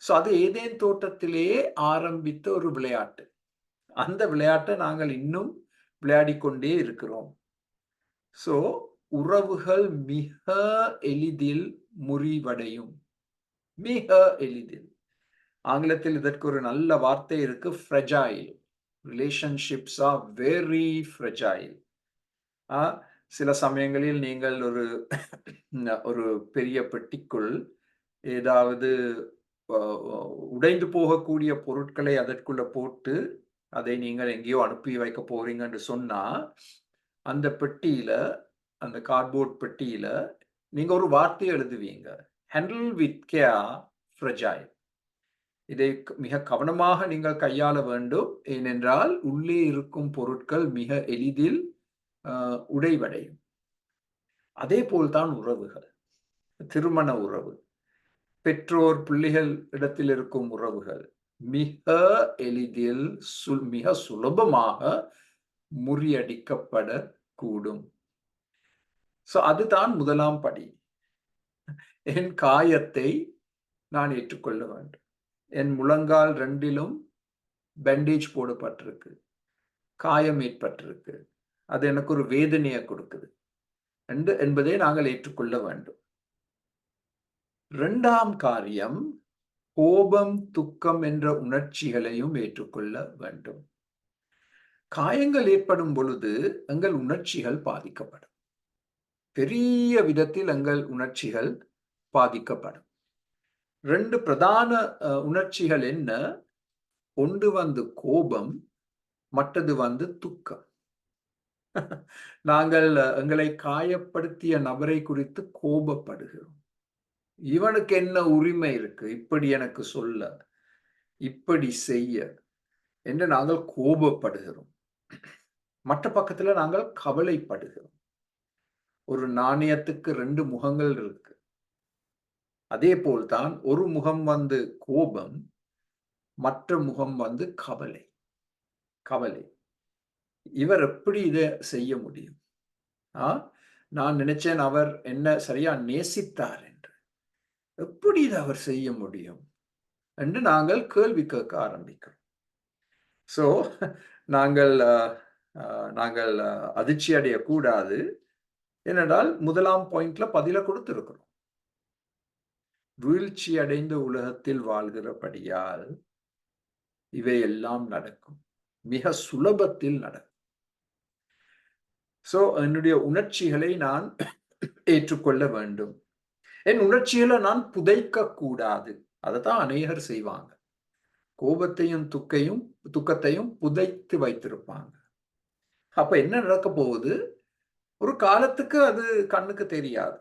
ஸோ அது ஏதேன் தோட்டத்திலே ஆரம்பித்த ஒரு விளையாட்டு. அந்த விளையாட்டை நாங்கள் இன்னும் விளையாடிக்கொண்டே இருக்கிறோம். ஸோ உறவுகள் மிக எளிதில் முறிவடையும். மிக எளிதில். ஆங்கிலத்தில் இதற்கு ஒரு நல்ல வார்த்தை இருக்கு, fragile. Relationships are very fragile. சில சமயங்களில் நீங்கள் ஒரு பெரிய பெட்டிக்குள் ஏதாவது உடைந்து போகக்கூடிய பொருட்களை அதற்குள்ள போட்டு அதை நீங்கள் எங்கேயோ அனுப்பி வைக்க போறீங்கன்னு சொன்னா, அந்த பெட்டியில, அந்த கார்ட்போர்ட் பெட்டியில நீங்க ஒரு வார்த்தையை எழுதுவீங்க, ஹேண்டில் வித் கேர் ஃப்ரெஜைல். இதை மிக கவனமாக நீங்கள் கையாள வேண்டும். ஏனென்றால் உள்ளே இருக்கும் பொருட்கள் மிக எளிதில் உடைவடையும். அதே போல்தான் உறவுகள். திருமண உறவு, பெற்றோர் பிள்ளைகள் இடத்தில் இருக்கும் உறவுகள் மிக எளிதில் மிக சுலபமாக முறியடிக்கப்படக்கூடும். ஸோ அதுதான் முதலாம் படி. என் காயத்தை நான் ஏற்றுக்கொள்ள வேண்டும். என் முழங்கால் 2லும் பேண்டேஜ் போடப்பட்டிருக்கு, காயம் ஏற்பட்டிருக்கு, அது எனக்கு ஒரு வேதனையை கொடுக்குது என்பதை நாங்கள் ஏற்றுக்கொள்ள வேண்டும். 2ஆம் காரியம், கோபம், துக்கம் என்ற உணர்ச்சிகளையும் ஏற்றுக்கொள்ள வேண்டும். காயங்கள் ஏற்படும் பொழுது எங்கள் உணர்ச்சிகள் பாதிக்கப்படும். பெரிய விதத்தில் எங்கள் உணர்ச்சிகள் பாதிக்கப்படும். 2 பிரதான உணர்ச்சிகள் என்ன? ஒன்று கோபம், மற்றது துக்கம். நாங்கள் எங்களை காயப்படுத்திய நபரை குறித்து கோபப்படுகிறோம். இவனுக்கு என்ன உரிமை இருக்கு இப்படி எனக்கு சொல்ல, இப்படி செய்ய என்று நாங்கள் கோபப்படுகிறோம். மற்ற பக்கத்துல நாங்கள் கவலைப்படுகிறோம். ஒரு நாணயத்துக்கு 2 முகங்கள் இருக்கு. அதே போல்தான் ஒரு முகம் கோபம், மற்ற முகம் கவலை. கவலை. இவர் எப்படி இதை செய்ய முடியும்? நான் நினைச்சேன் அவர் என்ன சரியா நேசித்தார் என்று. எப்படி இதை அவர் செய்ய முடியும் என்று நாங்கள் கேள்வி கேட்க ஆரம்பிக்கிறோம். ஸோ நாங்கள் அதிர்ச்சி அடையக்கூடாது. ஏனென்றால் முதலாம் பாயிண்ட்ல பதில கொடுத்திருக்கிறோம். வீழ்ச்சி அடைந்த உலகத்தில் வாழ்கிறபடியால் இவையெல்லாம் நடக்கும், மிக சுலபத்தில் நடக்கும். ஸோ என்னுடைய உணர்ச்சிகளை நான் ஏற்றுக்கொள்ள வேண்டும். என் உணர்ச்சிகளை நான் புதைக்க கூடாது. அதைத்தான் அநேகர் செய்வாங்க. கோபத்தையும் துக்கத்தையும் புதைத்து வைத்திருப்பாங்க. அப்ப என்ன நடக்க போகுது? ஒரு காலத்துக்கு அது கண்ணுக்கு தெரியாது.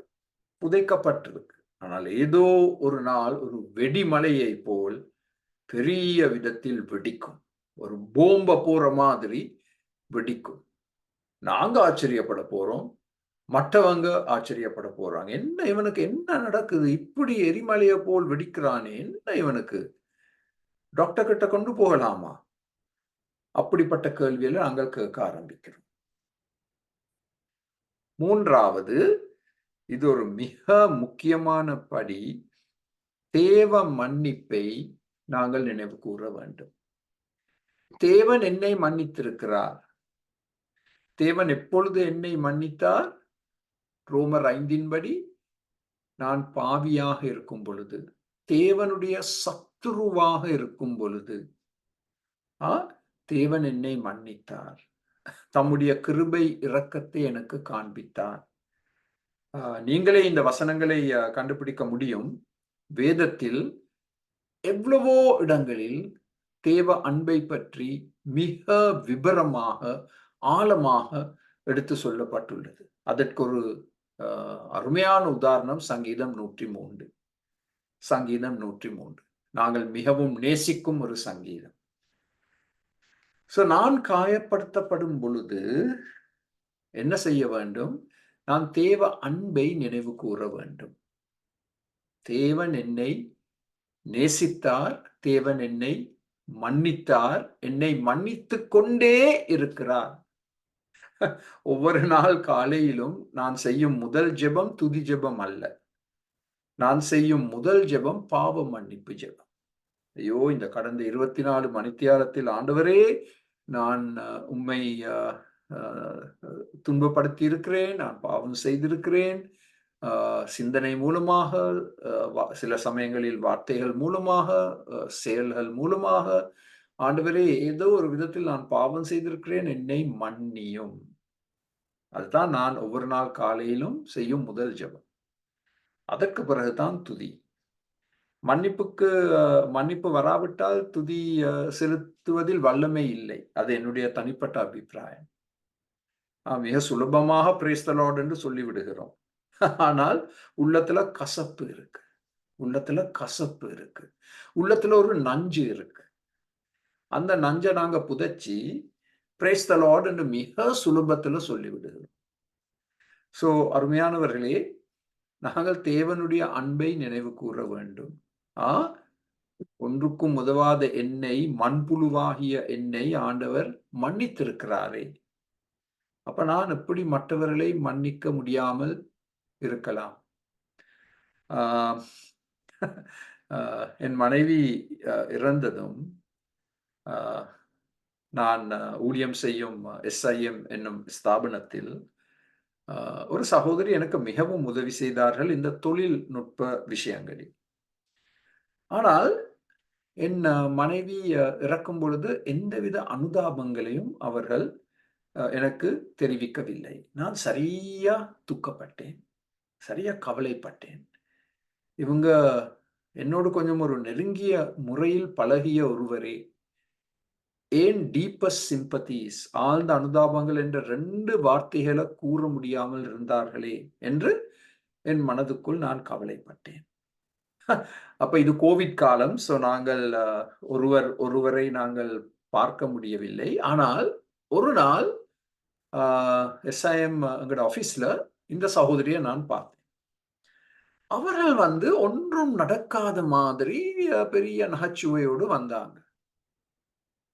புதைக்கப்பட்டிருக்கு. ஆனால் ஏதோ ஒரு நாள் ஒரு வெடிமலையை போல் பெரிய விதத்தில் வெடிக்கும். ஒரு போம்ப போற மாதிரி வெடிக்கும். நாங்க ஆச்சரியப்பட போறோம். மற்றவங்க ஆச்சரியப்பட போறாங்க. என்ன இவனுக்கு என்ன நடக்குது? இப்படி எரிமலையை போல் வெடிக்கிறானே! என்ன இவனுக்கு? டாக்டர் கிட்ட கொண்டு போகலாமா? அப்படிப்பட்ட கேள்விகளை நாங்கள் கேட்க ஆரம்பிக்கிறோம். 3வது, இது ஒரு மிக முக்கியமான படி. தேவ மன்னிப்பை நாங்கள் நினைவு கூற வேண்டும். தேவன் என்னை மன்னித்திருக்கிறார். தேவன் எப்பொழுது என்னை மன்னித்தார்? ரோமர் 5 படி நான் பாவியாக இருக்கும் பொழுது, தேவனுடைய சத்துருவாக இருக்கும் பொழுது, தேவன் என்னை மன்னித்தார். தம்முடைய கிருபை இரக்கத்தை எனக்கு காண்பித்தார். நீங்களே இந்த வசனங்களை கண்டுபிடிக்க முடியும். வேதத்தில் எவ்வளவோ இடங்களில் தேவ அன்பை பற்றி மிக விபரமாக, ஆழமாக எடுத்து சொல்லப்பட்டுள்ளது. அதற்கு ஒரு அருமையான உதாரணம் சங்கீதம் 103. சங்கீதம் 103 நாங்கள் மிகவும் நேசிக்கும் ஒரு சங்கீதம். நான் காயப்படுத்தப்படும் பொழுது என்ன செய்ய வேண்டும்? நான் தேவ அன்பை நினைவு கூற வேண்டும். தேவன் என்னை நேசித்தார், தேவன் என்னை மன்னித்தார், என்னை மன்னித்துக் கொண்டே இருக்கிறார். ஒவ்வொரு நாள் காலையிலும் நான் செய்யும் முதல் ஜெபம் துதி ஜெபம் அல்ல. நான் செய்யும் முதல் ஜெபம் பாவ மன்னிப்பு ஜெபம். ஐயோ, இந்த கடந்த 24 மணித்தியாலத்தில் ஆண்டவரே, நான் உம்மை துன்பப்படுத்தி இருக்கிறேன், நான் பாவம் செய்திருக்கிறேன். சிந்தனை மூலமாக, சில சமயங்களில் வார்த்தைகள் மூலமாக, செயல்கள் மூலமாக, ஆண்டவரே ஏதோ ஒரு விதத்தில் நான் பாவம் செய்திருக்கிறேன், என்னை மன்னியும். அதுதான் நான் ஒவ்வொரு நாள் காலையிலும் செய்யும் முதல் ஜெபம். அதற்கு பிறகுதான் துதி. மன்னிப்பு வராவிட்டால் துதி செலுத்துவதில் வல்லமை இல்லை. அது என்னுடைய தனிப்பட்ட அபிப்பிராயம். மிக சுலபமாக பிரைஸ் தி லார்ட் என்று சொல்லிவிடுகிறோம். ஆனால் உள்ளத்துல கசப்பு இருக்கு. உள்ளத்துல கசப்பு இருக்கு. உள்ளத்துல ஒரு நஞ்சு இருக்கு. அந்த நஞ்சை நாங்க புதைச்சி பிரைஸ் தி லார்ட் என்று மிக சுலபத்துல சொல்லிவிடுகிறோம். அருமையானவர்களே, நாங்கள் தேவனுடைய அன்பை நினைவு கூற வேண்டும். ஒன்றுக்கும் உதவாத என்னை, மண்புழுவாகிய என்னை ஆண்டவர் மன்னித்திருக்கிறாரே. அப்ப நான் எப்படி மற்றவர்களை மன்னிக்க முடியாமல் இருக்கலாம்? என் மனைவி இறந்ததும் நான் ஊழியம் செய்யும் SIM என்னும் ஸ்தாபனத்தில் ஒரு சகோதரி எனக்கு மிகவும் உதவி செய்தார்கள் இந்த தொழில்நுட்ப விஷயங்களில். ஆனால் என் மனைவி இறக்கும் பொழுது எந்தவித அனுதாபங்களையும் அவர்கள் எனக்கு தெரிவிக்கவில்லை. நான் சரியா துக்கப்பட்டேன், சரியா கவலைப்பட்டேன். இவங்க என்னோடு கொஞ்சம் ஒரு நெருங்கிய முறையில் பழகிய ஒருவரே, ஏன் டீப்பஸ்ட் சிம்பத்தீஸ், ஆழ்ந்த அனுதாபங்கள் என்ற 2 வார்த்தைகளை கூற முடியாமல் இருந்தார்களே என்று என் மனதுக்குள் நான் கவலைப்பட்டேன். அப்ப இது கோவிட் காலம். நாங்கள் ஒருவரை நாங்கள் பார்க்க முடியவில்லை. ஆனால் ஒரு நாள் SIM எங்களோட ஆபீஸ்ல இந்த சகோதரியை நான் பார்த்தேன். அவர்கள் ஒன்றும் நடக்காத மாதிரி பெரிய நகைச்சுவையோடு வந்தாங்க.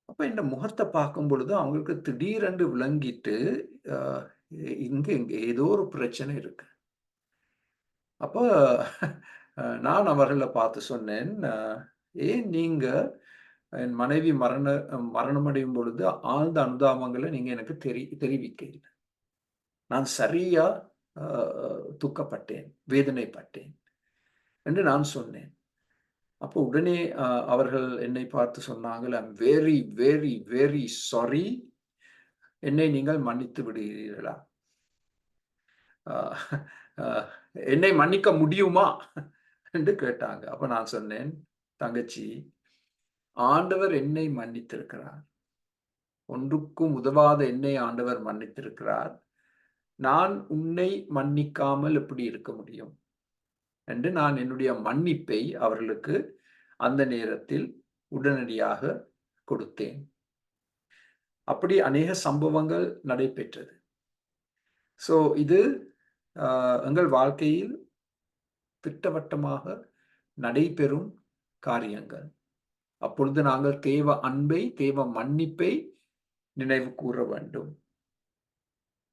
அப்ப இந்த முகத்தை பார்க்கும் பொழுது அவங்களுக்கு திடீரென்று விளங்கிட்டு, இங்க ஏதோ ஒரு பிரச்சனை இருக்கு. அப்ப நான் அவர்களை பார்த்து சொன்னேன், ஏன் நீங்க என் மனைவி மரணமடையும் பொழுது ஆழ்ந்த அனுதாபங்களை நீங்க எனக்கு தெரிவிக்கல. நான் சரியா துக்கப்பட்டேன், வேதனைப்பட்டேன் என்று நான் சொன்னேன். அப்போ உடனே அவர்கள் என்னை பார்த்து சொன்னார்கள், I'm very very very sorry, என்னை நீங்கள் மன்னித்து விடுகிறீர்களா? என்னை மன்னிக்க முடியுமா என்று கேட்டாங்க. அப்ப நான் சொன்னேன், தங்கச்சி, ஆண்டவர் என்னை மன்னித்திருக்கிறார். ஒன்றுக்கும் உதவாத என்னை ஆண்டவர் மன்னித்திருக்கிறார். நான் உன்னை மன்னிக்காமல் எப்படி இருக்க முடியும் என்று நான் என்னுடைய மன்னிப்பை அவர்களுக்கு அந்த நேரத்தில் உடனடியாக கொடுத்தேன். அப்படி அநேக சம்பவங்கள் நடைபெற்றது. ஸோ இது எங்கள் வாழ்க்கையில் திட்டவட்டமாக நடைபெறும் காரியங்கள். அப்பொழுது நாங்கள் தேவ அன்பை, தேவ மன்னிப்பை நினைவு கூற வேண்டும்.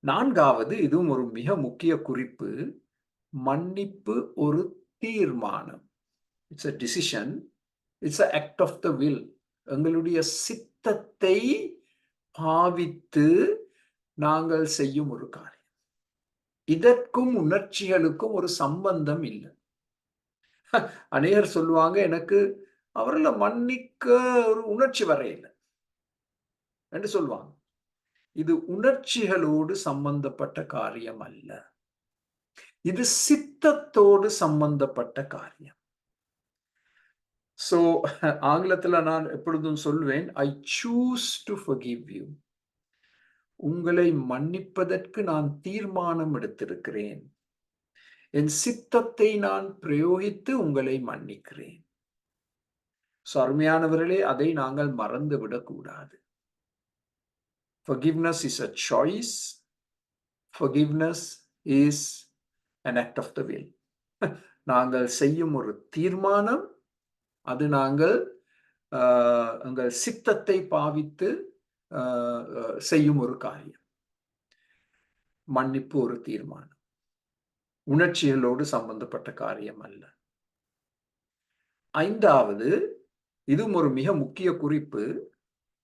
4வது, இதுவும் ஒரு மிக முக்கிய குறிப்பு, மன்னிப்பு ஒரு தீர்மானம். It's a decision. It's a act of the will. எங்களுடைய சித்தத்தை பாவித்து நாங்கள் செய்யும் ஒரு காரியம். இதற்கும் உணர்ச்சிகளுக்கும் ஒரு சம்பந்தம் இல்லை. அநேகர் சொல்லுவாங்க, எனக்கு அவர்களை மன்னிக்க ஒரு உணர்ச்சி வரையில்லை என்று சொல்லுவாங்க. இது உணர்ச்சிகளோடு சம்பந்தப்பட்ட காரியம் அல்ல. இது சித்தத்தோடு சம்பந்தப்பட்ட காரியம். சோ ஆங்கிலத்துல நான் எப்பொழுதும் சொல்வேன், I choose to forgive you. உங்களை மன்னிப்பதற்கு நான் தீர்மானம் எடுத்திருக்கிறேன். என் சித்தத்தை நான் பிரயோகித்து உங்களை மன்னிக்கிறேன். அருமையானவர்களே, அதை நாங்கள் மறந்து விடக்கூடாது. Forgiveness is a choice. Forgiveness is an act of the will. நாங்கள் செய்யும் ஒரு தீர்மானம், அது நாங்கள் எங்கள் சித்தத்தை பாவித்து செய்யும் ஒரு காரியம். மன்னிப்பு ஒரு தீர்மானம், உணர்ச்சிகளோடு சம்பந்தப்பட்ட காரியம் அல்ல. 5வது, இதுவும் ஒரு மிக முக்கிய குறிப்பு,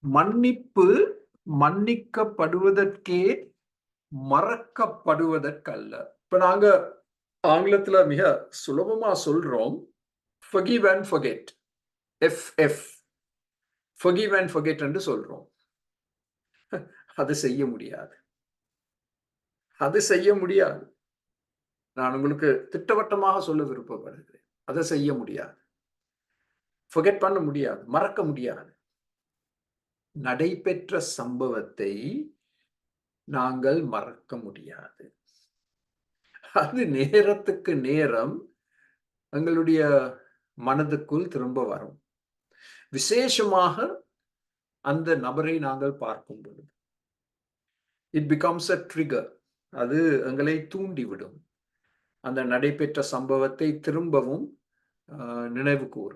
மன்னிப்பு மன்னிக்கப்படுவதற்கே, மறக்கப்படுவதற்கல்ல. இப்ப நாங்க ஆங்கிலத்துல மிக சுலபமா சொல்றோம், forgive and forget. FF, forgive and forget என்று சொல்றோம். அது செய்ய முடியாது. அது செய்ய முடியாது. நான் உங்களுக்கு திட்டவட்டமாக சொல்ல விருப்பப்படுகிறேன். அதை செய்ய முடியாது. forget பண்ண முடியாது, மறக்க முடியாது. நடைபெற்ற சம்பவத்தை நாங்கள் மறக்க முடியாது. அது நேரத்துக்கு நேரம் எங்களுடைய மனதுக்குள் திரும்ப வரும். விசேஷமாக அந்த நபரை நாங்கள் பார்க்கும் பொழுது இட் பிகம்ஸ் அ ட்ரிகர். அது எங்களை தூண்டிவிடும். அந்த நடைபெற்ற சம்பவத்தை திரும்பவும் நினைவு கூற.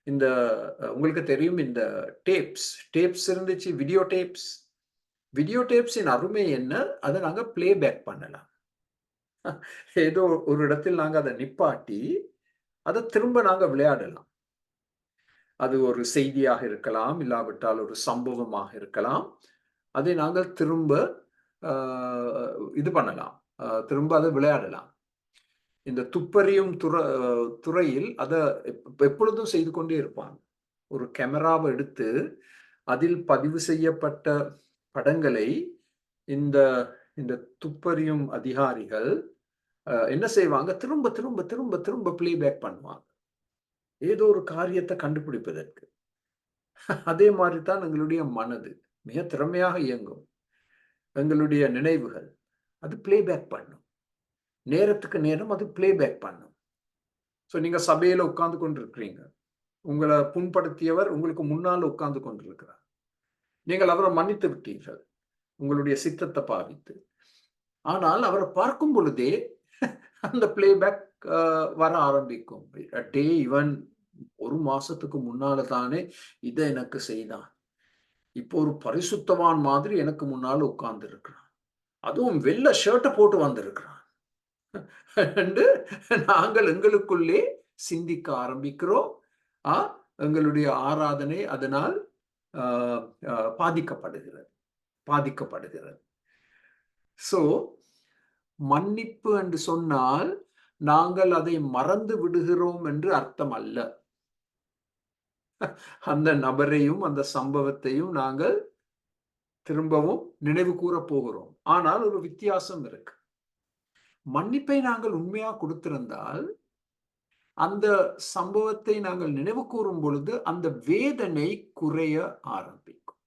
இந்த உங்களுக்கு தெரியும், இந்த டேப்ஸ் இருந்துச்சு, வீடியோ டேப்ஸின் அருமை என்ன, அதை நாங்க பிளேபேக் பண்ணலாம். ஏதோ ஒரு இடத்தில் நாங்க அதை நிப்பாட்டி அதை திரும்ப நாங்க விளையாடலாம். அது ஒரு செய்தியாக இருக்கலாம், இல்லாவிட்டால் ஒரு சம்பவமாக இருக்கலாம். அதை நாங்கள் திரும்ப இது பண்ணலாம், திரும்ப அதை விளையாடலாம். இந்த துப்பறியும் துறையில் அதை எப்பொழுதும் செய்து கொண்டே இருப்பாங்க. ஒரு கேமராவை எடுத்து அதில் பதிவு செய்யப்பட்ட படங்களை இந்த இந்த துப்பறியும் அதிகாரிகள் என்ன செய்வாங்க, திரும்ப திரும்ப திரும்ப திரும்ப பிளேபேக் பண்ணுவாங்க, ஏதோ ஒரு காரியத்தை கண்டுபிடிப்பதற்கு. அதே மாதிரி தான் எங்களுடைய மனது மிக திறமையாக இயங்கும். எங்களுடைய நினைவுகள் அது பிளேபேக் பண்ணும். நேரத்துக்கு நேரம் அது பிளேபேக் பண்ணும். ஸோ நீங்க சபையில உட்கார்ந்து கொண்டிருக்கிறீங்க, உங்களை புண்படுத்தியவர் உங்களுக்கு முன்னால் உட்கார்ந்து கொண்டிருக்கிறார். நீங்கள் அவரை மன்னித்து விட்டீர்கள் உங்களுடைய சித்தத்தை பாவித்து. ஆனால் அவரை பார்க்கும் பொழுதே அந்த பிளேபேக் வர ஆரம்பிக்கும். டே, இவன் ஒரு மாசத்துக்கு முன்னால தானே இதை எனக்கு செய்தான், இப்போ ஒரு பரிசுத்தவான் மாதிரி எனக்கு முன்னால உட்கார்ந்து இருக்கிறான், அதுவும் வெள்ளை ஷர்ட்டை போட்டு வந்திருக்கிறான் என்று நாங்கள் எங்களுக்குள்ளே சிந்திக்க ஆரம்பிக்கிறோம். எங்களுடைய ஆராதனை அதனால் பாதிக்கப்படுகிறது. சோ மன்னிப்பு என்று சொன்னால் நாங்கள் அதை மறந்து விடுகிறோம் என்று அர்த்தம் அல்ல. அந்த நபரையும் அந்த சம்பவத்தையும் நாங்கள் திரும்பவும் நினைவு கூற போகிறோம். ஆனால் ஒரு வித்தியாசம் இருக்கு. மன்னிப்பை நாங்கள் உண்மையா கொடுத்திருந்தால் அந்த சம்பவத்தை நாங்கள் நினைவு கூறும் பொழுது அந்த வேதனை குறைய ஆரம்பிக்கும்.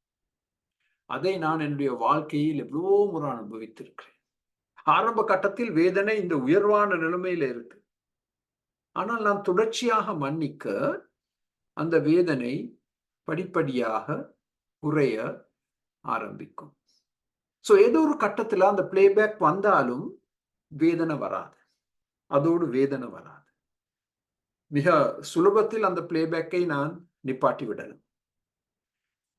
அதை நான் என்னுடைய வாழ்க்கையில் எவ்வளோ முறை அனுபவித்திருக்கிறேன். ஆரம்ப கட்டத்தில் வேதனை இந்த உயர்வான நிலைமையில இருக்கு. ஆனால் நான் தொடர்ச்சியாக மன்னிக்க அந்த வேதனை படிப்படியாக குறைய ஆரம்பிக்கும். சோ ஏதோ ஒரு கட்டத்துல அந்த பிளேபேக் வந்தாலும் வேதனை வராது. அதோடு வேதனை வராது. மிக சுலபத்தில் அந்த பிளேபேக்கை நான் நிப்பாட்டி விடலாம்.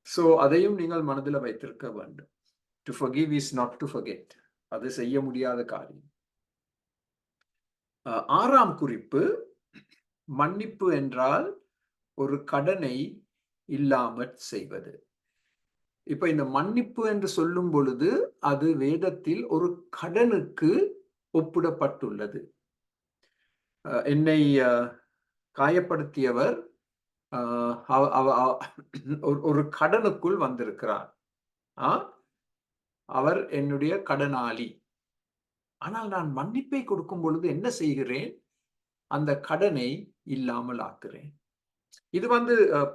சோ அதையும் நீங்கள் மனதில் வைத்திருக்க வேண்டும். To forgive is not to forget. அது செய்ய முடியாத காரியம். ஆறாம் குறிப்பு, மன்னிப்பு என்றால் ஒரு கடனை இல்லாமற் செய்வது. இப்ப இந்த மன்னிப்பு என்று சொல்லும் பொழுது அது வேதத்தில் ஒரு கடனுக்கு ஒப்பிடப்பட்டுள்ளது. என்னை காயப்படுத்தியவர் ஒரு கடனுக்குள் வந்திருக்கிறார். அவர் என்னுடைய கடனாளி. ஆனால் நான் மன்னிப்பை கொடுக்கும் பொழுது என்ன செய்கிறேன்? அந்த கடனை இல்லாமல் ஆக்குறேன். இது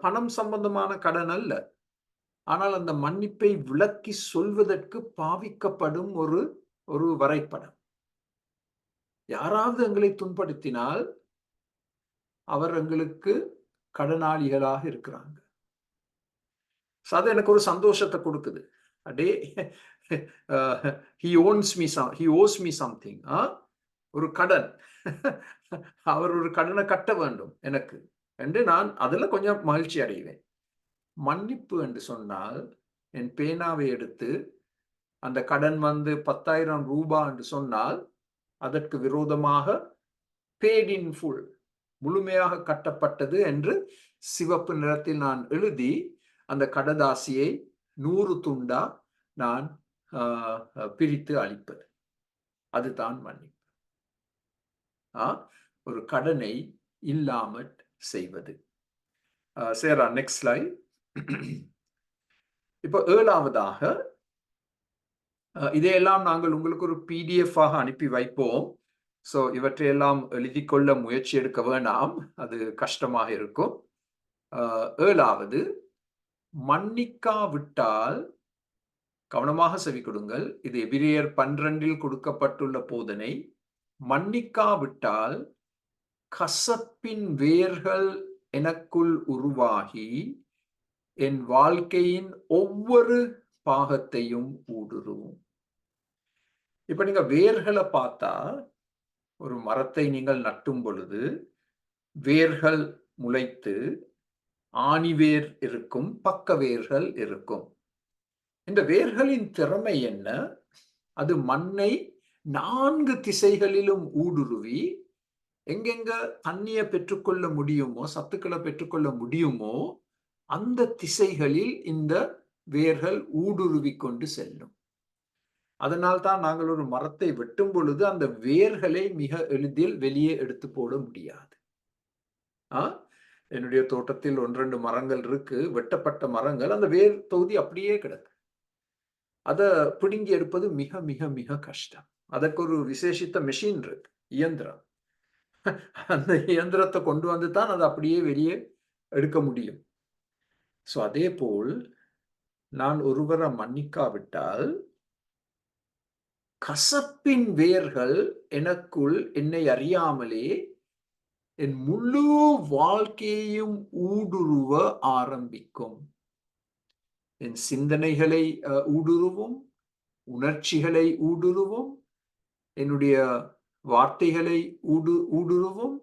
பணம் சம்பந்தமான கடன் அல்ல. ஆனால் அந்த மன்னிப்பை விளக்கி சொல்வதற்கு பாவிக்கப்படும் ஒரு வரைபடம். யாராவது எங்களை துன்படுத்தினால் அவர் எங்களுக்கு கடனாளிகளாக இருக்கிறாங்க. அது எனக்கு ஒரு சந்தோஷத்தை கொடுக்குது. அடே, he owes me something. ஒரு கடன். அவர் ஒரு கடனை கட்ட வேண்டும் எனக்கு என்று நான் அதுல கொஞ்சம் மகிழ்ச்சி அடைவேன். மன்னிப்பு என்று சொன்னால் என் பேனாவை எடுத்து அந்த கடன் 10,000 ரூபாய் என்று சொன்னால் அதற்கு விரோதமாக paid in full, முழுமையாக கட்டப்பட்டது என்று சிவப்பு நிறத்தில் நான் எழுதி அந்த கடதாசியை 100 துண்டா நான் பிரித்து அளிப்பது. அதுதான் மன்னிப்பு. ஒரு கடனை இல்லாமல் செய்வது. சேரா, நெக்ஸ்ட் ஸ்லைட். இப்போ 7ஆவதாக, இதையெல்லாம் நாங்கள் உங்களுக்கு ஒரு PDF ஆக அனுப்பி வைப்போம். சோ இவற்றையெல்லாம் எழுதிக்கொள்ள முயற்சி எடுக்க வேண்டாம், அது கஷ்டமாக இருக்கும். 7ஆவது, மன்னிக்காவிட்டால், கவனமாக செவி கொடுங்கள், இது எபிரேயர் 12 கொடுக்கப்பட்டுள்ள போதனை. மன்னிக்காவிட்டால் கசப்பின் வேர்கள் எனக்குள் உருவாகி என் வாழ்க்கையின் ஒவ்வொரு பாகத்தையும் ஊடுருவும். இப்ப நீங்க வேர்களை பார்த்தா, ஒரு மரத்தை நீங்கள் நட்டும் பொழுது வேர்கள் முளைத்து ஆணிவேர் இருக்கும், பக்க வேர்கள் இருக்கும். இந்த வேர்களின் திறமை என்ன? அது மண்ணை 4 திசைகளிலும் ஊடுருவி எங்கெங்க தண்ணியை பெற்றுக்கொள்ள முடியுமோ, சத்துக்களை பெற்றுக்கொள்ள முடியுமோ அந்த திசைகளில் இந்த வேர்கள் ஊடுருவி கொண்டு செல்லும். அதனால்தான் நாங்கள் ஒரு மரத்தை வெட்டும் பொழுது அந்த வேர்களை மிக எளிதில் வெளியே எடுத்து போட முடியாது. என்னுடைய தோட்டத்தில் 1-2 மரங்கள் இருக்கு, வெட்டப்பட்ட மரங்கள், அந்த வேர் தொகுதி அப்படியே கிடக்கு. அதை பிடுங்கி எடுப்பது மிக மிக மிக கஷ்டம். அதற்கு ஒரு விசேஷித்த மெஷின் இருக்கு, இயந்திரம். அந்த இயந்திரத்தை கொண்டு வந்து தான் அதை அப்படியே வெளியே எடுக்க முடியும். சோ அதே போல் நான் ஒருவரை மன்னிக்காவிட்டால் கசப்பின் வேர்கள் எனக்குள் என்னை அறியாமலே என் முழு வாழ்க்கையையும் ஊடுருவ ஆரம்பிக்கும். என் சிந்தனைகளை ஊடுருவும், உணர்ச்சிகளை ஊடுருவும், என்னுடைய வார்த்தைகளை ஊடுருவும்,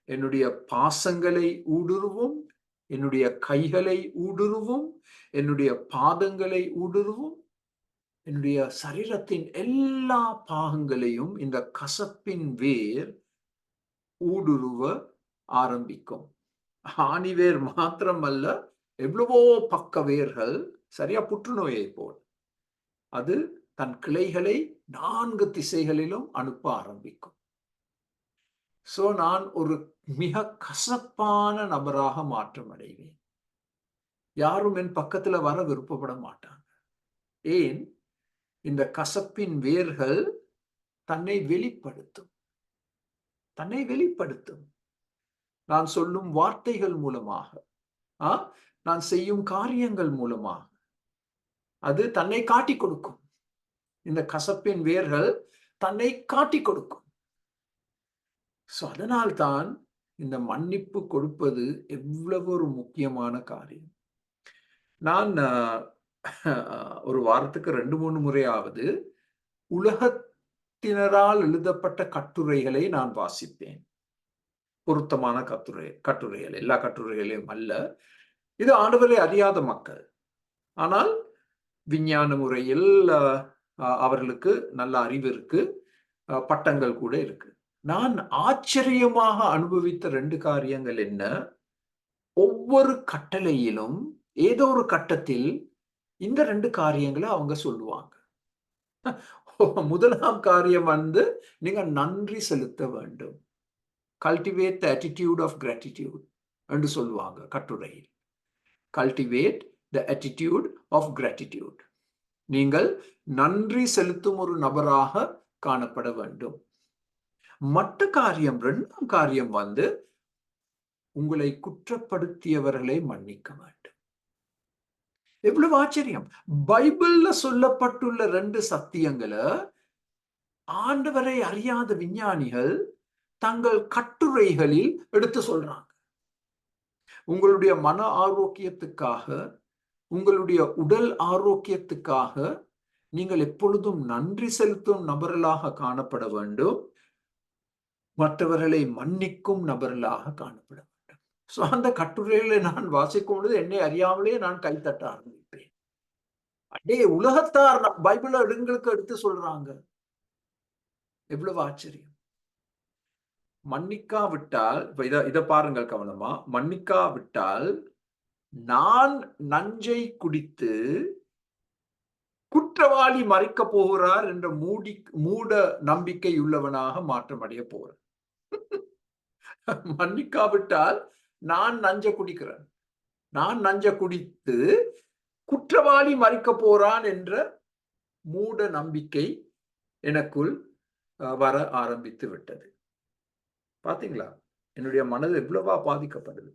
என்னுடைய பாசங்களை ஊடுருவும், என்னுடைய கைகளை ஊடுருவும், என்னுடைய பாதங்களை ஊடுருவும், என்னுடைய சரீரத்தின் எல்லா பாகங்களையும் இந்த கசப்பின் வேர் ஊடுருவ ஆரம்பிக்கும். ஆணிவேர் மாத்திரமல்ல, எவ்வளவோ பக்க வேர்கள், சரியா புற்றுநோயை போல், அது தன் கிளைகளை 4 திசைகளிலும் அனுப்ப ஆரம்பிக்கும். சோ நான் ஒரு மிக கசப்பான நபராக மாற்றம் அடைவேன். யாரும் என் பக்கத்துல வர விருப்பப்பட மாட்டாங்க. ஏன்? இந்த கசப்பின் வேர்கள் தன்னை வெளிப்படுத்தும். நான் சொல்லும் வார்த்தைகள் மூலமாக, நான் செய்யும் காரியங்கள் மூலமாக, அது தன்னை காட்டி கொடுக்கும். இந்த கசப்பின் வேர்கள் தன்னை காட்டி கொடுக்கும். அதனால்தான் இந்த மன்னிப்பு கொடுப்பது எவ்வளவு ஒரு முக்கியமான காரியம். நான் ஒரு வாரத்துக்கு 2-3 முறையாவது உலகத்தினரால் எழுதப்பட்ட கட்டுரைகளை நான் வாசிப்பேன். பொருத்தமான கட்டுரைகள், எல்லா கட்டுரைகளையும் அல்ல. இது ஆண்டவரை அறியாத மக்கள், ஆனால் விஞ்ஞான முறையில் அவர்களுக்கு நல்ல அறிவு இருக்கு, பட்டங்கள் கூட இருக்கு. நான் ஆச்சரியமாக அனுபவித்த 2 காரியங்கள் என்ன? ஒவ்வொரு கட்டளையிலும் ஏதோ ஒரு கட்டத்தில் இந்த 2 காரியங்களை அவங்க சொல்லுவாங்க. முதலாம் காரியம் நீங்க நன்றி செலுத்த வேண்டும். Cultivate the attitude of gratitude என்று சொல்லுவாங்க கட்டுரையில். Cultivate the attitude of gratitude. நீங்கள் நன்றி செலுத்தும் ஒரு நபராக காணப்பட வேண்டும். மற்ற காரியம், 2ஆம் காரியம் உங்களை குற்றப்படுத்தியவர்களை மன்னிக்க வேண்டும். எவ்வளவு ஆச்சரியம்! பைபிள்ல சொல்லப்பட்டுள்ள 2 சத்தியங்களை ஆண்டவரை அறியாத விஞ்ஞானிகள் தங்கள் கட்டுரைகளில் எடுத்து சொல்றாங்க. உங்களுடைய மன ஆரோக்கியத்துக்காக, உங்களுடைய உடல் ஆரோக்கியத்துக்காக நீங்கள் எப்பொழுதும் நன்றி செலுத்தும் நபர்களாக காணப்பட வேண்டும், மற்றவர்களை மன்னிக்கும் நபர்களாக காணப்பட வேண்டும். அந்த கட்டுரைகளை நான் வாசிக்கும் பொழுது என்னை அறியாமலே நான் கைத்தட்ட ஆரம்பிப்பேன். அடே, உலகத்தார் பைபிள எங்களுக்கு எடுத்து சொல்றாங்க. எவ்வளவு ஆச்சரியம்! மன்னிக்காவிட்டால், இத பாருங்கள் கவனமா, மன்னிக்காவிட்டால் நான் நஞ்சை குடித்து குற்றவாளி மறைக்க போகிறார் என்ற மூட நம்பிக்கை உள்ளவனாக மாற்றமடைய போறேன். மன்னிக்காவிட்டால் நான் நஞ்ச குடிக்கிறேன், நான் நஞ்ச குடித்து குற்றவாளி மறைக்க போறான் என்ற மூட நம்பிக்கை எனக்குள் வர ஆரம்பித்து விட்டது. பாத்தீங்களா, என்னுடைய மனது எவ்வளவா பாதிக்கப்படுது.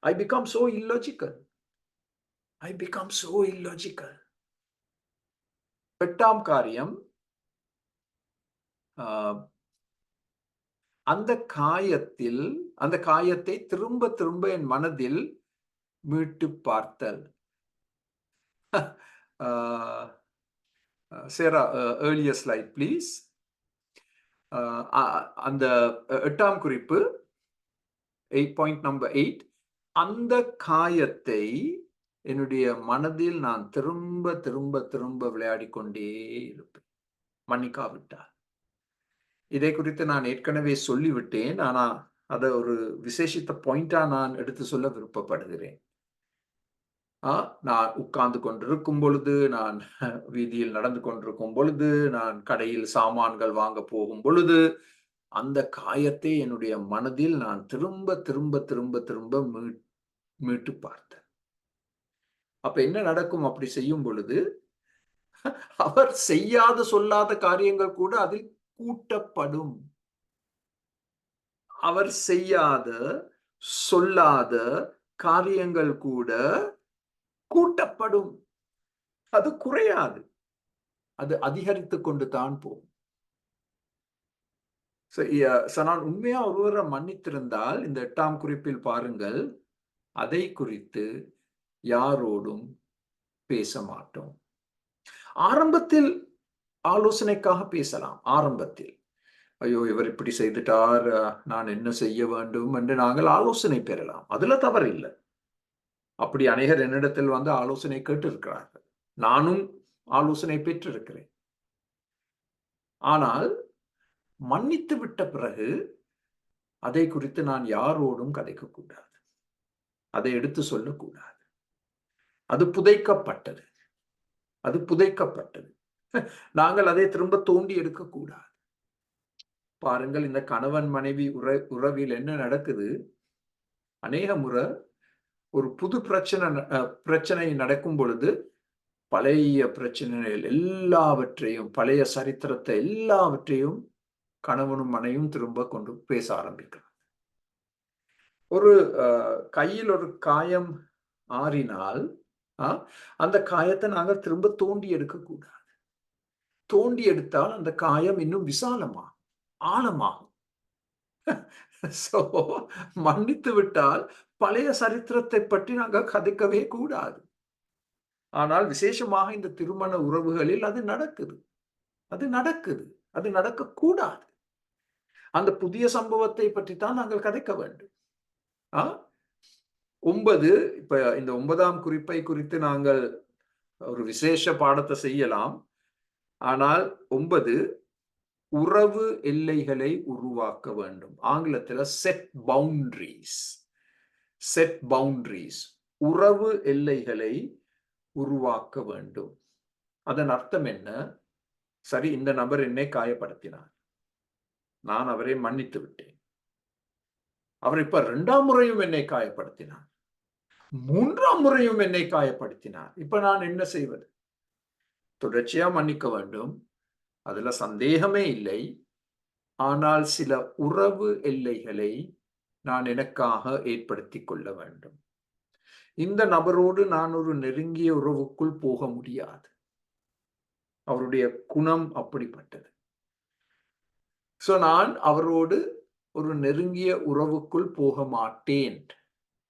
I become so illogical. I become so illogical. 8ஆம் காரியம், அந்த காயத்தை திரும்ப திரும்ப என் மனதில் மீட்டு பார்த்தல். Sarah, earlier slide please. அந்த 8ஆம் குறிப்பு, point number 8, அந்த காயத்தை என்னுடைய மனதில் நான் திரும்ப திரும்ப திரும்ப விளையாடி கொண்டே இருப்பேன், மன்னிக்காவிட்டால். இதை குறித்து நான் ஏற்கனவே சொல்லிவிட்டேன், ஆனா அதை ஒரு விசேஷித்த பாயிண்டா நான் எடுத்து சொல்ல விருப்பப்படுகிறேன். நான் உட்கார்ந்து கொண்டிருக்கும் பொழுது, நான் வீதியில் நடந்து கொண்டிருக்கும் பொழுது, நான் கடையில் சாமான்கள் வாங்க போகும் பொழுது, அந்த காயத்தை என்னுடைய மனதில் நான் திரும்ப திரும்ப திரும்ப திரும்ப மீட்டு பார்த்தேன். அப்ப என்ன நடக்கும் அப்படி செய்யும் பொழுது? அவர் செய்யாத சொல்லாத காரியங்கள் கூட அதில் கூட்டப்படும். அவர் செய்யாத சொல்லாத காரியங்கள் கூட கூட்டப்படும். அது குறையாது, அது அதிகரித்துக் கொண்டு தான் போகும். நான் உண்மையா ஒருவரை மன்னித்திருந்தால், இந்த 8ஆம் குறிப்பில் பாருங்கள், அதை குறித்து யாரோடும் பேச மாட்டோம். ஆரம்பத்தில் ஆலோசனைக்காக பேசலாம். ஆரம்பத்தில், ஐயோ இவர் இப்படி செய்துட்டார், நான் என்ன செய்ய வேண்டும் என்று நாங்கள் ஆலோசனை பெறலாம். அதுல தவறு இல்லை. அப்படி அநேகர் என்னிடத்தில் ஆலோசனை கேட்டு இருக்கிறார்கள், நானும் ஆலோசனை பெற்றிருக்கிறேன். ஆனால் மன்னித்து விட்ட பிறகு அதை குறித்து நான் யாரோடும் கதைக்க கூடாது, அதை எடுத்து சொல்லக்கூடாது. அது புதைக்கப்பட்டது, அது புதைக்கப்பட்டது. நாங்கள் அதை திரும்ப தோண்டி எடுக்கக்கூடாது. பாருங்கள், இந்த கணவன் மனைவி உறவில் என்ன நடக்குது? அநேக முறை ஒரு புது பிரச்சனை நடக்கும் பொழுது பழைய பிரச்சனைகள் எல்லாவற்றையும், பழைய சரித்திரத்தை எல்லாவற்றையும் கணவனும் மனைவியும் திரும்ப கொண்டு பேச ஆரம்பிக்கிறார். ஒரு கையில் ஒரு காயம் ஆறினால் அந்த காயத்தை நாங்கள் திரும்ப தோண்டி எடுக்கக்கூடாது. தோண்டி எடுத்தால் அந்த காயம் இன்னும் விசாலமாகும், ஆழமாகும். சோ மன்னித்து விட்டால் பழைய சரித்திரத்தை பற்றி நாங்கள் கதைக்கவே கூடாது. ஆனால் விசேஷமாக இந்த திருமண உறவுகளில் அது நடக்குது. அது நடக்குது. அது நடக்கக்கூடாது. அந்த புதிய சம்பவத்தை பற்றி தான் நாங்கள் கதைக்க வேண்டும். 9 இப்ப இந்த 9ஆம் குறிப்பை குறித்து நாங்கள் ஒரு விசேஷ பாடத்தை செய்யலாம். ஆனால் 9 உறவு எல்லைகளை உருவாக்க வேண்டும். ஆங்கிலத்தில் செட் பவுண்டரிஸ். Set boundaries. உறவு எல்லைகளை உருவாக்க வேண்டும். அதன் அர்த்தம் என்ன? சரி, இந்த நபர் என்னை காயப்படுத்தினார். நான் அவரை மன்னித்து விட்டேன். அவர் இப்ப 2ஆம் முறையும் என்னை காயப்படுத்தினார். 3ஆம் முறையும் என்னை காயப்படுத்தினார். இப்ப நான் என்ன செய்வது? தொடர்ச்சியா மன்னிக்க வேண்டும். அதுல சந்தேகமே இல்லை. ஆனால் சில உறவு எல்லைகளை நான் எனக்காக ஏற்படுத்திக் கொள்ள வேண்டும். இந்த நபரோடு நான் ஒரு நெருங்கிய உறவுக்குள் போக முடியாது. அவருடைய குணம் அப்படிப்பட்டது. சோ நான் அவரோடு ஒரு நெருங்கிய உறவுக்குள் போக மாட்டேன்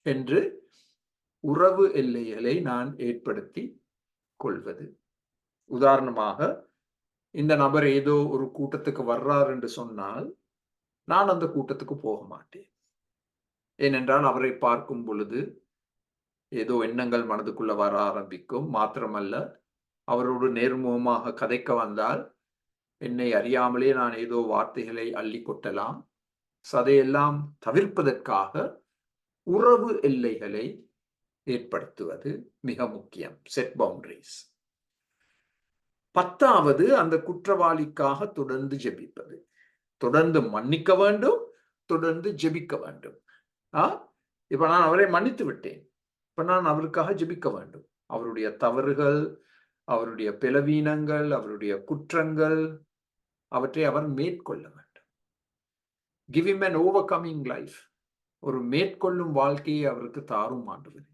என்று உறவு எல்லைகளை நான் ஏற்படுத்தி கொள்வது. உதாரணமாக, இந்த நபர் ஏதோ ஒரு கூட்டத்துக்கு வர்றார் என்று சொன்னால் நான் அந்த கூட்டத்துக்கு போக மாட்டேன். ஏனென்றால் அவரை பார்க்கும் பொழுது ஏதோ எண்ணங்கள் மனதுக்குள்ள வர ஆரம்பிக்கும். மாத்திரமல்ல, அவரோடு நேர்முகமாக கதைக்க வந்தால் என்னை அறியாமலே நான் ஏதோ வார்த்தைகளை அள்ளி கொட்டலாம். அதையெல்லாம் தவிர்ப்பதற்காக உறவு எல்லைகளை ஏற்படுத்துவது மிக முக்கியம். Set boundaries. 10வது அந்த குற்றவாளிக்காக தொடர்ந்து ஜெபிப்பது. தொடர்ந்து மன்னிக்க வேண்டும், தொடர்ந்து ஜெபிக்க வேண்டும். இப்ப நான் அவரை மன்னித்து விட்டேன். இப்ப நான் அவருக்காக ஜெபிக்க வேண்டும். அவருடைய தவறுகள், அவருடைய பலவீனங்கள், அவருடைய குற்றங்கள், அவற்றை அவர் மேற்கொள்ள வேண்டும். Give him an overcoming life. ஒரு மேற்கொள்ளும் வாழ்க்கையை அவருக்கு தாரும் ஆண்டவரே.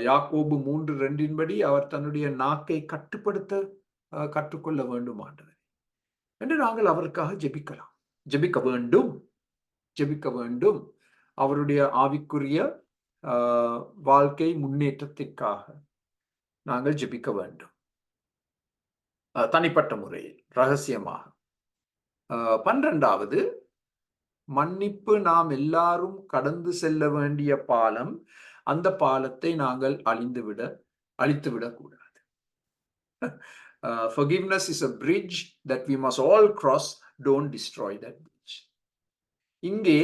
யாக்கோபு 3:2 படி அவர் தன்னுடைய நாக்கை கட்டுப்படுத்த கற்றுக்கொள்ள வேண்டும் ஆண்டவரே என்று நாங்கள் அவருக்காக ஜெபிக்கலாம். ஜெபிக்க வேண்டும். ஜெபிக்க வேண்டும். அவருடைய ஆவிக்குரிய வாழ்க்கை முன்னேற்றத்திற்காக நாங்கள் ஜெபிக்க வேண்டும். தனிப்பட்ட முறையில், ரகசியமாக. 12வது, மன்னிப்பு நாம் எல்லாரும் கடந்து செல்ல வேண்டிய பாலம். அந்த பாலத்தை நாங்கள் அழித்துவிடக் கூடாது. Forgiveness is a bridge that we must all cross. Don't destroy that bridge. இங்கே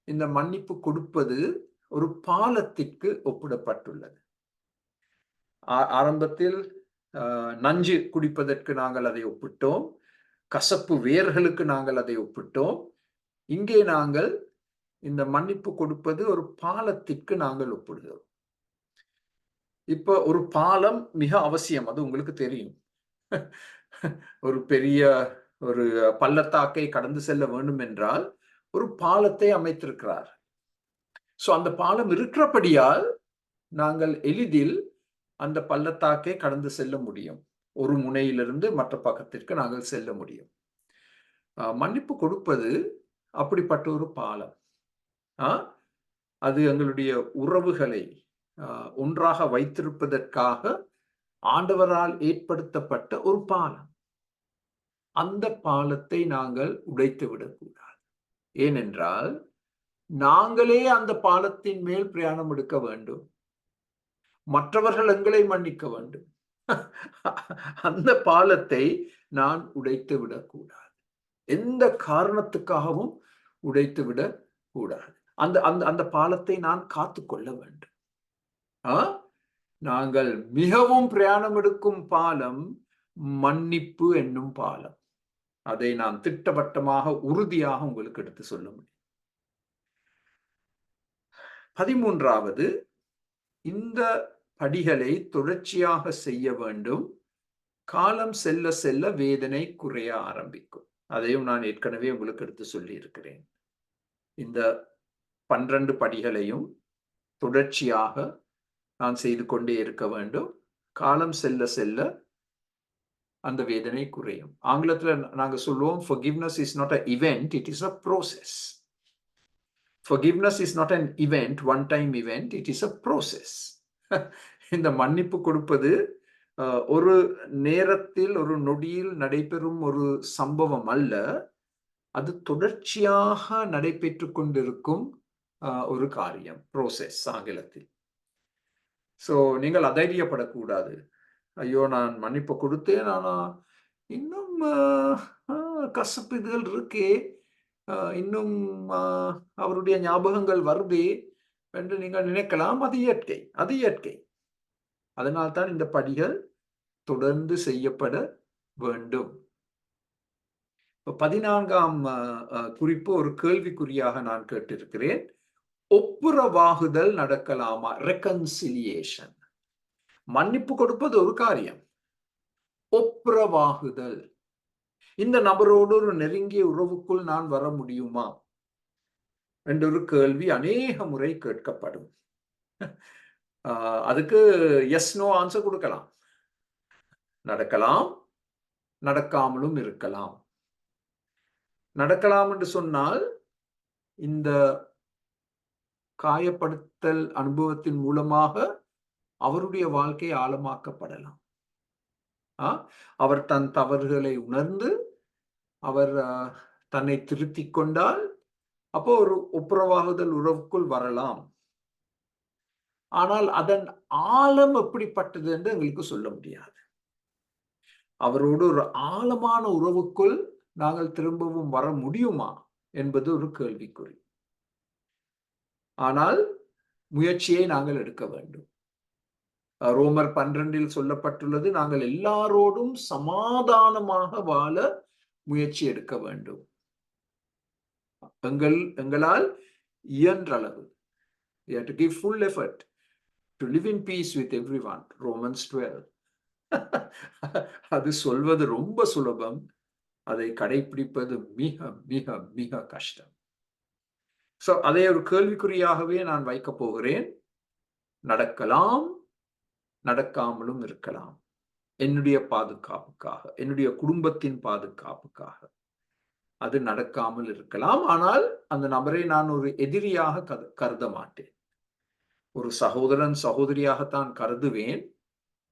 இந்த மன்னிப்பு கொடுப்பது ஒரு பாலத்திற்கு ஒப்பிடப்பட்டுள்ளது. ஆரம்பத்தில் நஞ்சு குடிப்பதற்கு நாங்கள் அதை ஒப்பிட்டோம். கசப்பு வேர்களுக்கு நாங்கள் அதை ஒப்பிட்டோம். இங்கே நாங்கள் இந்த மன்னிப்பு கொடுப்பது ஒரு பாலத்திற்கு நாங்கள் ஒப்பிடுகிறோம். இப்ப ஒரு பாலம் மிக அவசியம், அது உங்களுக்கு தெரியும். ஒரு பெரிய ஒரு பள்ளத்தாக்கை கடந்து செல்ல வேண்டும் என்றால் ஒரு பாலத்தை அமைத்திருக்கிறார். சோ அந்த பாலம் இருக்கிறபடியால் நாங்கள் எளிதில் அந்த பள்ளத்தாக்கை கடந்து செல்ல முடியும். ஒரு முனையிலிருந்து மற்ற பக்கத்திற்கு நாங்கள் செல்ல முடியும். மன்னிப்பு கொடுப்பது அப்படிப்பட்ட ஒரு பாலம். அது எங்களுடைய உறவுகளை ஒன்றாக வைத்திருப்பதற்காக ஆண்டவரால் ஏற்படுத்தப்பட்ட ஒரு பாலம். அந்த பாலத்தை நாங்கள் உடைத்து விடக்கூடாது. ஏனென்றால் நாங்களே அந்த பாலத்தின் மேல் பிரயாணம் எடுக்க வேண்டும். மற்றவர்கள் எங்களை மன்னிக்க வேண்டும். அந்த பாலத்தை நான் உடைத்து விடக்கூடாது. எந்த காரணத்துக்காகவும் உடைத்து விடக் கூடாது. அந்த அந்த அந்த பாலத்தை நான் காத்துக்கொள்ள வேண்டும். நாங்கள் மிகவும் பிரயாணம் எடுக்கும் பாலம் மன்னிப்பு என்னும் பாலம். அதை நான் திட்டவட்டமாக, உறுதியாக உங்களுக்கு எடுத்து சொல்ல முடியும். 13வது, இந்த படிகளை தொடர்ச்சியாக செய்ய வேண்டும். காலம் செல்ல செல்ல வேதனை குறைய ஆரம்பிக்கும். அதையும் நான் ஏற்கனவே உங்களுக்கு எடுத்து சொல்லி இருக்கிறேன். இந்த 12 படிகளையும் தொடர்ச்சியாக நான் செய்து கொண்டே இருக்க வேண்டும். காலம் செல்ல செல்ல அந்த வேதனை குறையும். ஆங்கிலத்துல நாங்க சொல்லுவோம், forgiveness is not an event, it is a process. Forgiveness is not an event, one time event, it is a process. இந்த மன்னிப்பு கொடுப்பது ஒரு நேரத்தில் ஒரு நொடியில் நடைபெறும் ஒரு சம்பவம் அல்ல. அது தொடர்ச்சியாக நடைபெற்று கொண்டிருக்கும் ஒரு காரியம், ப்ரோசஸ் ஆங்கிலத்தில். ஸோ நீங்கள் அதைரியப்படக்கூடாது. ஐயோ, நான் மன்னிப்பு கொடுத்தேன், ஆனா இன்னும் கசப்புகள் இருக்கே, இன்னும் அவருடைய ஞாபகங்கள் வருதே என்று நீங்கள் நினைக்கலாம். அது இயற்கை, அது இயற்கை. அதனால்தான் இந்த படிகள் தொடர்ந்து செய்யப்பட வேண்டும். 14ஆம் குறிப்பு ஒரு கேள்விக்குறியாக நான் கேட்டிருக்கிறேன். ஒப்புரவாகுதல் நடக்கலாமா? ரெக்கன்சிலியேஷன். மன்னிப்பு கொடுப்பது ஒரு காரியம், ஒப்புரவாகுதல், இந்த நபரோடு ஒரு நெருங்கிய உறவுக்குள் நான் வர முடியுமா என்ற ஒரு கேள்வி அநேக முறை கேட்கப்படும். அதுக்கு எஸ் நோ ஆன்சர் கொடுக்கலாம். நடக்கலாம், நடக்காமலும் இருக்கலாம். நடக்கலாம் என்று சொன்னால் இந்த காயப்படுத்தல் அனுபவத்தின் மூலமாக அவருடைய வாழ்க்கை ஆழமாக்கப்படலாம். அவர் தன் தவறுகளை உணர்ந்து அவர் தன்னை திருத்திக் கொண்டால் அப்போ ஒரு ஒப்புரவாகுதல் உறவுக்குள் வரலாம். ஆனால் அதன் ஆழம் எப்படிப்பட்டது என்று எங்களுக்கு சொல்ல முடியாது. அவரோடு ஒரு ஆழமான உறவுக்குள் நாங்கள் திரும்பவும் வர முடியுமா என்பது ஒரு கேள்விக்குறி. ஆனால் முயற்சியை நாங்கள் எடுக்க வேண்டும். ரோமர் 12 சொல்லப்பட்டுள்ளது, நாங்கள் எல்லாரோடும் சமாதானமாக வாழ முயற்சி எடுக்க வேண்டும். எங்களால் இயன்றளவு, we have to give full effort to live in peace with everyone. Romans 12. அது சொல்வது ரொம்ப சுலபம், அதை கடைபிடிப்பது மிக மிக மிக கஷ்டம். சோ அதை ஒரு கேள்விக்குறியாகவே நான் வைக்கப் போகிறேன். நடக்கலாம், நடக்காமலும் இருக்கலாம். என்னுடைய பாதுகாப்புக்காக, என்னுடைய குடும்பத்தின் பாதுகாப்புக்காக அது நடக்காமல் இருக்கலாம். ஆனால் அந்த நபரை நான் ஒரு எதிரியாக கருத மாட்டேன். ஒரு சகோதரன் சகோதரியாகத்தான் கருதுவேன்.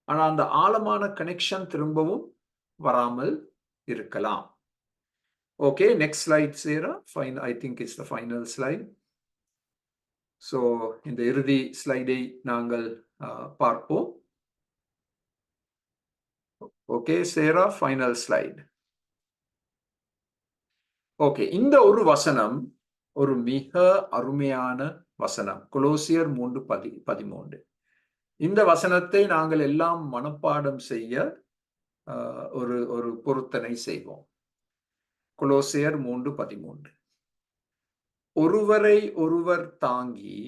ஆனா அந்த ஆழமான கனெக்ஷன் திரும்பவும் வராமல் இருக்கலாம். ஓகே, நெக்ஸ்ட் ஸ்லைட் சேரா. I think it's the final slide. So இந்த இறுதி ஸ்லைடை நாங்கள் பார்ப்போம். ஓகே சேரா, ஃபைனல் ஸ்லைட். ஓகே, இந்த ஒரு வசனம் ஒரு மிக அருமையான வசனம், கொலோசியர் 3:13. இந்த வசனத்தை நாங்கள் எல்லாம் மனப்பாடம் செய்ய ஒரு பொருத்தனை செய்வோம். கொலோசியர் 3:13. ஒருவரை ஒருவர் தாங்கி,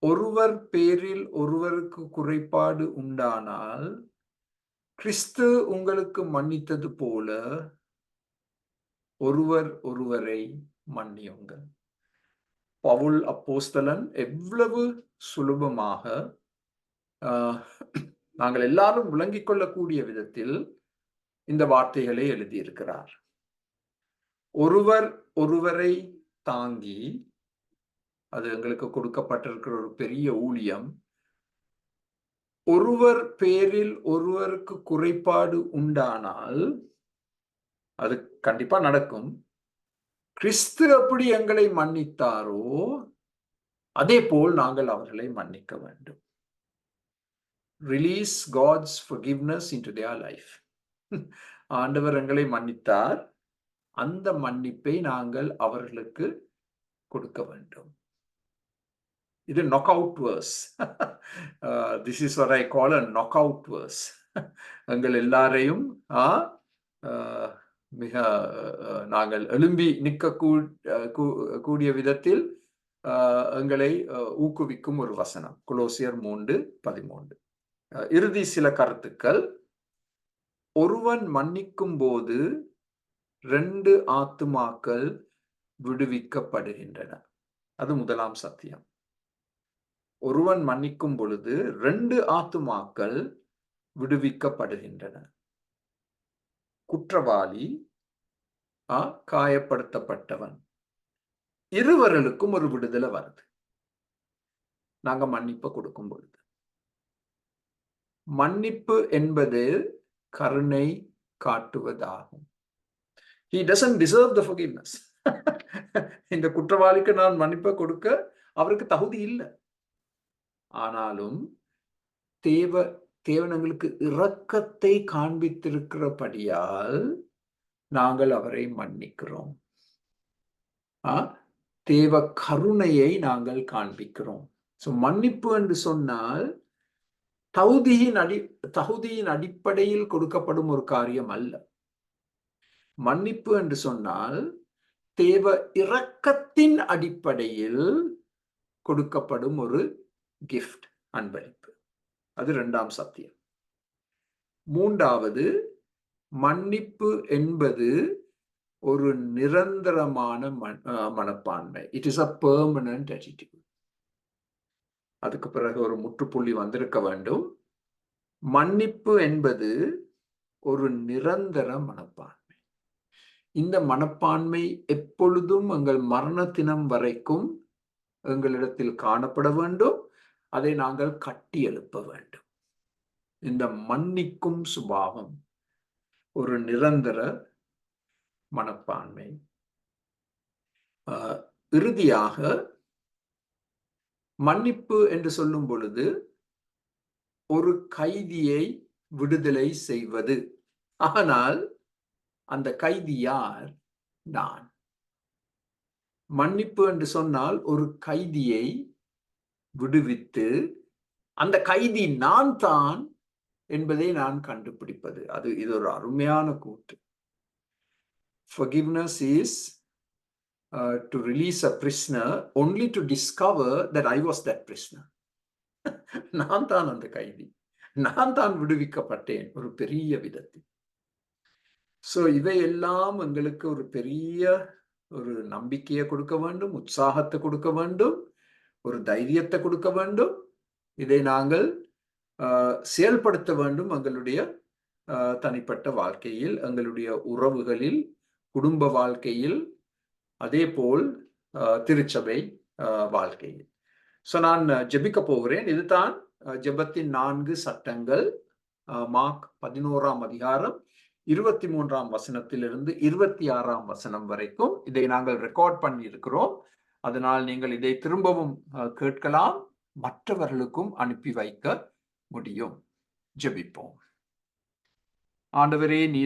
ஒருவர் பேரில் ஒருவருக்கு குறைபாடு உண்டானால் கிறிஸ்து உங்களுக்கு மன்னித்தது போல ஒருவர் ஒருவரை மன்னியுங்கள். பவுல் அப்போஸ்தலன் எவ்வளவு சுலபமாக நாங்கள் எல்லாரும் விளங்கிக் கொள்ளக்கூடிய விதத்தில் இந்த வார்த்தைகளை எழுதியிருக்கிறார். ஒருவர் ஒருவரை தாங்கி, அது எங்களுக்கு கொடுக்கப்பட்டிருக்கிற ஒரு பெரிய ஊழியம். ஒருவர் பேரில் ஒருவருக்கு குறைபாடு உண்டானால் அது கண்டிப்பா நடக்கும். கிறிஸ்து எப்படி எங்களை மன்னித்தாரோ அதே போல் நாங்கள் அவர்களை மன்னிக்க வேண்டும். Release God's forgiveness into their life. ஆண்டவர் எங்களை மன்னித்தார், அந்த மன்னிப்பை நாங்கள் அவர்களுக்கு கொடுக்க வேண்டும். இது knockout verse. This is what I call a knockout verse. எங்கள் எல்லாரையும் மிக நாங்கள் எழும்பி நிற்க கூடிய விதத்தில் எங்களை ஊக்குவிக்கும் ஒரு வசனம், கொலோசியர் 3:13. இறுதி சில கருத்துக்கள். ஒருவன் மன்னிக்கும் போது 2 ஆத்துமாக்கள் விடுவிக்கப்படுகின்றன. அது முதலாம் சத்தியம். ஒருவன் மன்னிக்கும் பொழுது 2 ஆத்துமாக்கள் விடுவிக்கப்படுகின்றன. குற்றவாளி, காயப்படுத்தப்பட்டவன், இருவர்களுக்கும் ஒரு விடுதலை வருது நாங்க மன்னிப்பு கொடுக்கும் பொழுது. மன்னிப்பு என்பது கருணை காட்டுவதாகும். He doesn't deserve the forgiveness. இந்த குற்றவாளிக்கு நான் மன்னிப்பு கொடுக்க அவருக்கு தகுதி இல்லை. ஆனாலும் தேவன் எங்களுக்கு இரக்கத்தை காண்பித்திருக்கிறபடியால் நாங்கள் அவரை மன்னிக்கிறோம். தேவ கருணையை நாங்கள் காண்பிக்கிறோம். மன்னிப்பு என்று சொன்னால் தகுதியின் அடிப்படையில் கொடுக்கப்படும் ஒரு காரியம் அல்ல. மன்னிப்பு என்று சொன்னால் தேவ இரக்கத்தின் அடிப்படையில் கொடுக்கப்படும் ஒரு கிஃப்ட், அன்பளிப்பு. அது 2ஆம் சத்தியம். 3வது, மன்னிப்பு என்பது ஒரு நிரந்தரமான மனப்பான்மை. It is a permanent attitude. அதுக்கு பிறகு ஒரு முற்றுப்புள்ளி வந்திருக்க வேண்டும். மன்னிப்பு என்பது ஒரு நிரந்தர மனப்பான்மை. இந்த மனப்பான்மை எப்பொழுதும் எங்கள் மரண தினம் வரைக்கும் எங்களிடத்தில் காணப்பட வேண்டும். அதை நாங்கள் கட்டி எழுப்ப வேண்டும். இந்த மன்னிக்கும் சுபாவம் ஒரு நிரந்தர மனப்பான்மை. இறுதியாக மன்னிப்பு என்று சொல்லும் பொழுது ஒரு கைதியை விடுதலை செய்வது. ஆனால் அந்த கைதி யார்? நான். மன்னிப்பு என்று சொன்னால் ஒரு கைதியை விடுவித்து அந்த கைதி நான் தான் என்பதை நான் கண்டுபிடிப்பது. இது ஒரு அருமையான கூற்று. Forgiveness is to release a prisoner only to discover that I was that prisoner. நான் தான் அந்த கைதி, நான் தான் விடுவிக்கப்பட்டேன் ஒரு பெரிய விதத்தில். இவையெல்லாம் எங்களுக்கு ஒரு பெரிய ஒரு நம்பிக்கையை கொடுக்க வேண்டும், உற்சாகத்தை கொடுக்க வேண்டும், ஒரு தைரியத்தை கொடுக்க வேண்டும். இதை நாங்கள் செயல்படுத்த வேண்டும் எங்களுடைய தனிப்பட்ட வாழ்க்கையில், எங்களுடைய உறவுகளில், குடும்ப வாழ்க்கையில், அதே போல் திருச்சபை வாழ்க்கையில். நான் ஜெபிக்க போகிறேன். இதுதான் ஜெபத்தின் 4 சட்டங்கள். மார்க் 11ஆம் அதிகாரம் 23ஆம் வசனத்திலிருந்து 26ஆம் வசனம் வரைக்கும் இதை நாங்கள் ரெக்கார்ட் பண்ணி இருக்கிறோம். அதனால் நீங்கள் இதை திரும்பவும் கேட்கலாம், மற்றவர்களுக்கும் அனுப்பி வைக்க முடியும். ஜெபிப்போம். ஆண்டவரே, நீ